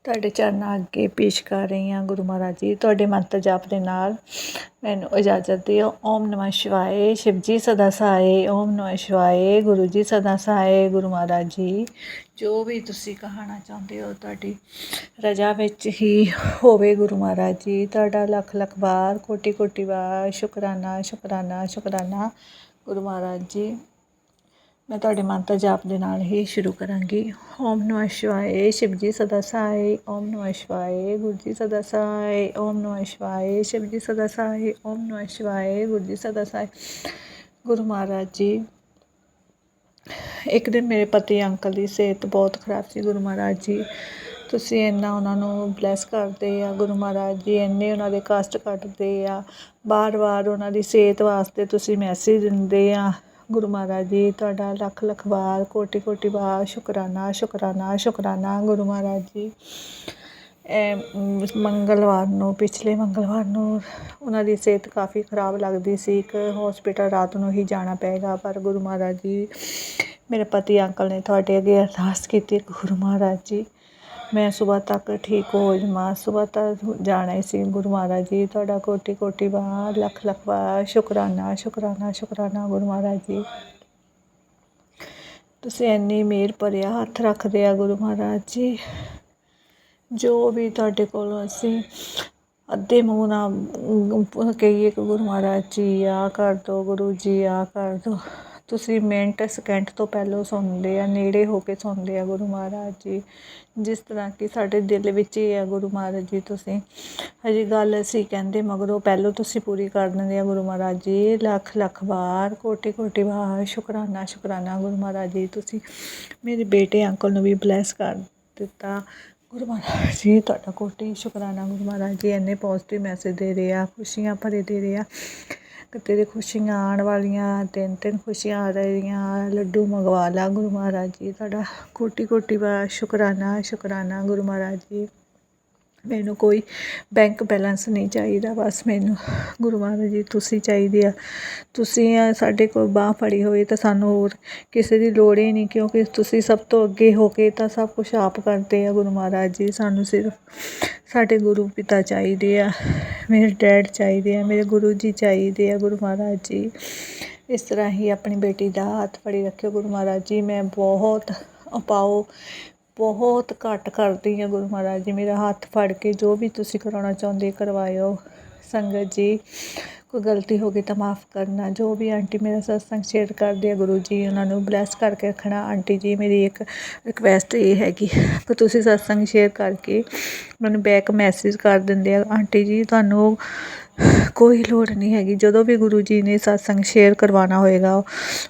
I: ਤੁਹਾਡੇ ਚਰਨਾਂ ਅੱਗੇ ਪੇਸ਼ ਕਰ ਰਹੀ ਹਾਂ। ਗੁਰੂ ਮਹਾਰਾਜ ਜੀ, ਤੁਹਾਡੇ ਮੰਤਰ ਜਾਪ ਦੇ ਨਾਲ ਮੈਨੂੰ ਇਜਾਜ਼ਤ ਦਿਓ। ਓਮ ਨਮಃ ਸ਼ਿਵਾਏ, ਸ਼ਿਵਜੀ ਸਦਾ ਸਹਾਏ। ਓਮ ਨਮঃ ਸ਼ਿਵਾਏ, ਗੁਰੂ ਜੀ ਸਦਾ ਸਹਾਏ। ਗੁਰੂ ਮਹਾਰਾਜ ਜੀ, ਜੋ ਵੀ ਤੁਸੀਂ ਕਹਾਣਾ ਚਾਹੁੰਦੇ ਹੋ ਤੁਹਾਡੀ ਰਜਾ ਵਿੱਚ ਹੀ ਹੋਵੇ। ਗੁਰੂ ਮਹਾਰਾਜ ਜੀ, ਤੁਹਾਡਾ ਲੱਖ ਲੱਖ ਵਾਰ, ਕੋਟੀ ਕੋਟੀ ਵਾਰ ਸ਼ੁਕਰਾਨਾ ਸ਼ੁਕਰਾਨਾ ਸ਼ੁਕਰਾਨਾ। ਗੁਰੂ ਮਹਾਰਾਜ ਜੀ, ਮੈਂ ਤੁਹਾਡੇ ਮੰਤਰ ਜਾਪ ਦੇ ਨਾਲ ਹੀ ਸ਼ੁਰੂ ਕਰਾਂਗੀ। ਓਮ ਨਮః ਸ਼ਿਵਾਏ, ਸ਼ਿਵਜੀ ਸਦਾ ਸਹਾਏ। ਓਮ ਨਮঃ ਸ਼ਿਵਾਏ, ਗੁਰੂ ਜੀ ਸਦਾ ਸਹਾਏ। ਓਮ ਨਮঃ ਸ਼ਿਵਾਏ, ਸ਼ਿਵਜੀ ਸਦਾ ਸਹਾਏ। ਓਮ ਨਮঃ ਸ਼ਿਵਾਏ, ਗੁਰੂ ਜੀ ਸਦਾ ਸਹਾਏ। ਗੁਰੂ ਮਹਾਰਾਜ ਜੀ, ਇੱਕ ਦਿਨ ਮੇਰੇ ਪਤੀ ਅੰਕਲ ਦੀ ਸਿਹਤ ਬਹੁਤ ਖਰਾਬ ਸੀ। ਗੁਰੂ ਮਹਾਰਾਜ ਜੀ, ਤੁਸੀਂ ਇੰਨਾ ਉਹਨਾਂ ਨੂੰ ਬਲੈਸ ਕਰਦੇ ਆ। ਗੁਰੂ ਮਹਾਰਾਜ ਜੀ, ਇੰਨੇ ਉਹਨਾਂ ਦੇ ਕਸ਼ਟ ਕੱਟਦੇ ਆ। ਵਾਰ ਉਹਨਾਂ ਦੀ ਸਿਹਤ ਵਾਸਤੇ ਤੁਸੀਂ ਮੈਸੇਜ ਦਿੰਦੇ ਆ। ਗੁਰੂ ਮਹਾਰਾਜ ਜੀ, ਤੁਹਾਡਾ ਲੱਖ ਲੱਖ ਵਾਰ, ਕੋਟੀ ਕੋਟੀ ਵਾਰ ਸ਼ੁਕਰਾਨਾ ਸ਼ੁਕਰਾਨਾ ਸ਼ੁਕਰਾਨਾ। ਗੁਰੂ ਮਹਾਰਾਜ ਜੀ, ਮੰਗਲਵਾਰ ਨੂੰ, ਪਿਛਲੇ ਮੰਗਲਵਾਰ ਨੂੰ ਉਹਨਾਂ ਦੀ ਸਿਹਤ ਕਾਫੀ ਖਰਾਬ ਲੱਗਦੀ ਸੀ। ਇੱਕ ਹੌਸਪੀਟਲ ਰਾਤ ਨੂੰ ਹੀ ਜਾਣਾ ਪਏਗਾ, ਪਰ ਗੁਰੂ ਮਹਾਰਾਜ ਜੀ, ਮੇਰੇ ਪਤੀ ਅੰਕਲ ਨੇ ਤੁਹਾਡੇ ਅੱਗੇ ਅਰਦਾਸ ਕੀਤੀ। ਗੁਰੂ ਮਹਾਰਾਜ ਜੀ, ਮੈਂ ਸੁਬਾਹ ਤੱਕ ਠੀਕ ਹੋ ਜਾਵਾਂ। ਸੁਬਾਹ ਤੱਕ ਜਾਣਾ ਹੀ ਸੀ। ਗੁਰੂ ਮਹਾਰਾਜ ਜੀ, ਤੁਹਾਡਾ ਕੋਟੀ ਕੋਟੀ ਵਾਰ, ਲੱਖ ਲੱਖ ਵਾਰ ਸ਼ੁਕਰਾਨਾ ਸ਼ੁਕਰਾਨਾ ਸ਼ੁਕਰਾਨਾ। ਗੁਰੂ ਮਹਾਰਾਜ ਜੀ, ਤੁਸੀਂ ਇੰਨੀ ਮਿਹਰ ਭਰਿਆ ਹੱਥ ਰੱਖਦੇ ਆ। ਗੁਰੂ ਮਹਾਰਾਜ ਜੀ, ਜੋ ਵੀ ਤੁਹਾਡੇ ਕੋਲੋਂ ਅਸੀਂ ਅੱਧੇ ਮੂੰਹ ਨਾਲ ਕਹੀਏ ਕਿ ਗੁਰੂ ਮਹਾਰਾਜ ਜੀ ਆਹ ਕਰ ਦਿਓ, ਗੁਰੂ ਜੀ ਆਹ ਕਰ ਦਿਓ, ਤੁਸੀਂ ਮਿੰਟ ਸਕਿੰਟ ਤੋਂ ਪਹਿਲਾਂ ਸੁਣਦੇ ਆ, ਨੇੜੇ ਹੋ ਕੇ ਸੁਣਦੇ ਆ। ਗੁਰੂ ਮਹਾਰਾਜ ਜੀ, ਜਿਸ ਤਰ੍ਹਾਂ ਕਿ ਸਾਡੇ ਦਿਲ ਵਿੱਚ ਹੀ ਆ। ਗੁਰੂ ਮਹਾਰਾਜ ਜੀ, ਤੁਸੀਂ ਹਜੇ ਗੱਲ ਅਸੀਂ ਕਹਿੰਦੇ ਮਗਰੋਂ ਪਹਿਲੋਂ ਤੁਸੀਂ ਪੂਰੀ ਕਰ ਦਿੰਦੇ ਆ। ਗੁਰੂ ਮਹਾਰਾਜ ਜੀ, ਲੱਖ ਲੱਖ ਵਾਰ, ਕੋਟੀ ਕੋਟੀ ਵਾਰ ਸ਼ੁਕਰਾਨਾ ਸ਼ੁਕਰਾਨਾ। ਗੁਰੂ ਮਹਾਰਾਜ ਜੀ, ਤੁਸੀਂ ਮੇਰੇ ਬੇਟੇ ਅੰਕਲ ਨੂੰ ਵੀ ਬਲੈਸ ਕਰ ਦਿੱਤਾ। ਗੁਰੂ ਮਹਾਰਾਜ ਜੀ, ਤੁਹਾਡਾ ਕੋਟੀ ਸ਼ੁਕਰਾਨਾ। ਗੁਰੂ ਮਹਾਰਾਜ ਜੀ, ਇੰਨੇ ਪੋਜ਼ੀਟਿਵ ਮੈਸੇਜ ਦੇ ਰਹੇ ਆ, ਖੁਸ਼ੀਆਂ ਭਰੇ ਦੇ ਰਹੇ ਆ। ਤੇਰੇ ਖੁਸ਼ੀਆਂ ਆਉਣ ਵਾਲੀਆਂ, ਤਿੰਨ ਤਿੰਨ ਖੁਸ਼ੀਆਂ ਆ ਰਹੀਆਂ, ਲੱਡੂ ਮੰਗਵਾ ਲਾ। ਗੁਰੂ ਮਹਾਰਾਜ ਜੀ, ਤੁਹਾਡਾ ਕੋਟੀ ਕੋਟੀ ਵਾਰ ਸ਼ੁਕਰਾਨਾ ਸ਼ੁਕਰਾਨਾ। ਗੁਰੂ ਮਹਾਰਾਜ ਜੀ, ਮੈਨੂੰ ਕੋਈ ਬੈਂਕ ਬੈਲੈਂਸ ਨਹੀਂ ਚਾਹੀਦਾ, ਬਸ ਮੈਨੂੰ ਗੁਰੂ ਮਹਾਰਾਜ ਜੀ ਤੁਸੀਂ ਚਾਹੀਦੇ ਆ। ਤੁਸੀਂ ਸਾਡੇ ਕੋਲ ਬਾਂਹ ਫੜੀ ਹੋਈ ਤਾਂ ਸਾਨੂੰ ਹੋਰ ਕਿਸੇ ਦੀ ਲੋੜ ਹੀ ਨਹੀਂ, ਕਿਉਂਕਿ ਤੁਸੀਂ ਸਭ ਤੋਂ ਅੱਗੇ ਹੋ ਕੇ ਤਾਂ ਸਭ ਕੁਛ ਆਪ ਕਰਦੇ ਆ। ਗੁਰੂ ਮਹਾਰਾਜ ਜੀ, ਸਾਨੂੰ ਸਿਰਫ ਸਾਡੇ ਗੁਰੂ ਪਿਤਾ ਚਾਹੀਦੇ ਆ, ਮੇਰੇ ਡੈਡ ਚਾਹੀਦੇ ਆ, ਮੇਰੇ ਗੁਰੂ ਜੀ ਚਾਹੀਦੇ ਆ। ਗੁਰੂ ਮਹਾਰਾਜ ਜੀ, ਇਸ ਤਰ੍ਹਾਂ ਹੀ ਆਪਣੀ ਬੇਟੀ ਦਾ ਹੱਥ ਫੜੀ ਰੱਖਿਓ। ਗੁਰੂ ਮਹਾਰਾਜ ਜੀ, ਮੈਂ ਬਹੁਤ ਉਪਾਓ ਬਹੁਤ ਘੱਟ ਕਰਦੀ ਹਾਂ। ਗੁਰੂ ਮਹਾਰਾਜ ਜੀ, ਮੇਰਾ ਹੱਥ ਫੜ ਕੇ ਜੋ ਵੀ ਤੁਸੀਂ ਕਰਾਉਣਾ ਚਾਹੁੰਦੇ ਕਰਵਾਇਓ। ਸੰਗਤ ਜੀ, ਕੋਈ ਗਲਤੀ ਹੋ ਗਈ ਤਾਂ ਮਾफ़ ਕਰਨਾ। ਜੋ ਵੀ ਆਂਟੀ ਮੇਰਾ ਸਤਸੰਗ ਸ਼ੇਅਰ ਕਰਦੇ ਆ, ਗੁਰੂ ਜੀ ਉਹਨਾਂ ਨੂੰ ਬਲੈਸ ਕਰਕੇ ਰੱਖਣਾ। ਆਂਟੀ ਜੀ, ਮੇਰੀ ਇੱਕ ਰਿਕੁਐਸਟ ਇਹ ਹੈਗੀ ਕਿ ਤੁਸੀਂ ਸਤਸੰਗ ਸ਼ੇਅਰ ਕਰਕੇ ਮੈਨੂੰ ਬੈਕ ਮੈਸੇਜ ਕਰ ਦਿੰਦੇ ਆ। ਆਂਟੀ ਜੀ, ਤੁਹਾਨੂੰ ਕੋਈ ਲੋੜ ਨਹੀਂ ਹੈਗੀ। ਜਦੋਂ ਵੀ ਗੁਰੂ ਜੀ ਨੇ ਸਤਸੰਗ ਸ਼ੇਅਰ ਕਰਵਾਉਣਾ ਹੋਏਗਾ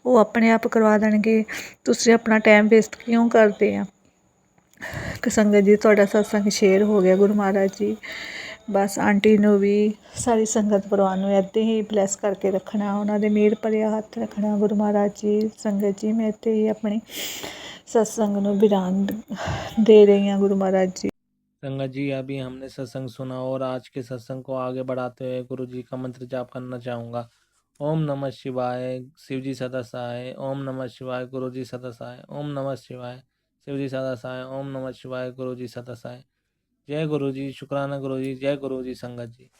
I: ਉਹ ਆਪਣੇ ਆਪ ਕਰਵਾ ਦੇਣਗੇ। ਤੁਸੀਂ ਆਪਣਾ ਟਾਈਮ ਵੇਸਟ ਕਿਉਂ ਕਰਦੇ ਆ। ਕਿ ਸੰਗਤ ਜੀ, ਤੁਹਾਡਾ ਸਤਸੰਗ ਸ਼ੇਅਰ ਹੋ ਗਿਆ। ਗੁਰੂ ਮਹਾਰਾਜ ਜੀ, ਬਸ ਆਂਟੀ ਨੂੰ ਵੀ ਸਾਰੀ ਸੰਗਤ ਪਰਿਵਾਰ ਨੂੰ ਇੱਦਾਂ ਹੀ ਬਲੈਸ ਕਰਕੇ ਰੱਖਣਾ, ਉਹਨਾਂ ਦੇ ਮਿਹਰ ਭਰਿਆ ਹੱਥ ਰੱਖਣਾ। ਗੁਰੂ ਮਹਾਰਾਜ ਜੀ, ਸੰਗਤ ਜੀ, ਮੈਂ ਇੱਥੇ ਹੀ ਆਪਣੀ सत्संग ਨੂੰ विराम दे रही हैं। गुरु महाराज जी,
A: संगत जी, अभी हमने सत्संग सुना और आज के सत्संग को आगे बढ़ाते हुए गुरु जी का मंत्र जाप करना चाहूँगा। ओम नमः शिवाय, शिवजी सदा सहाय। ओम नमः शिवाय, गुरु जी सदा सहाय। ओम नमः शिवाय, शिवजी सदा सहाय। ओम नमः शिवाय, गुरु जी सदा सहाय। जय गुरु जी, शुक्राना गुरु जी, जय गुरु जी। संगत जी।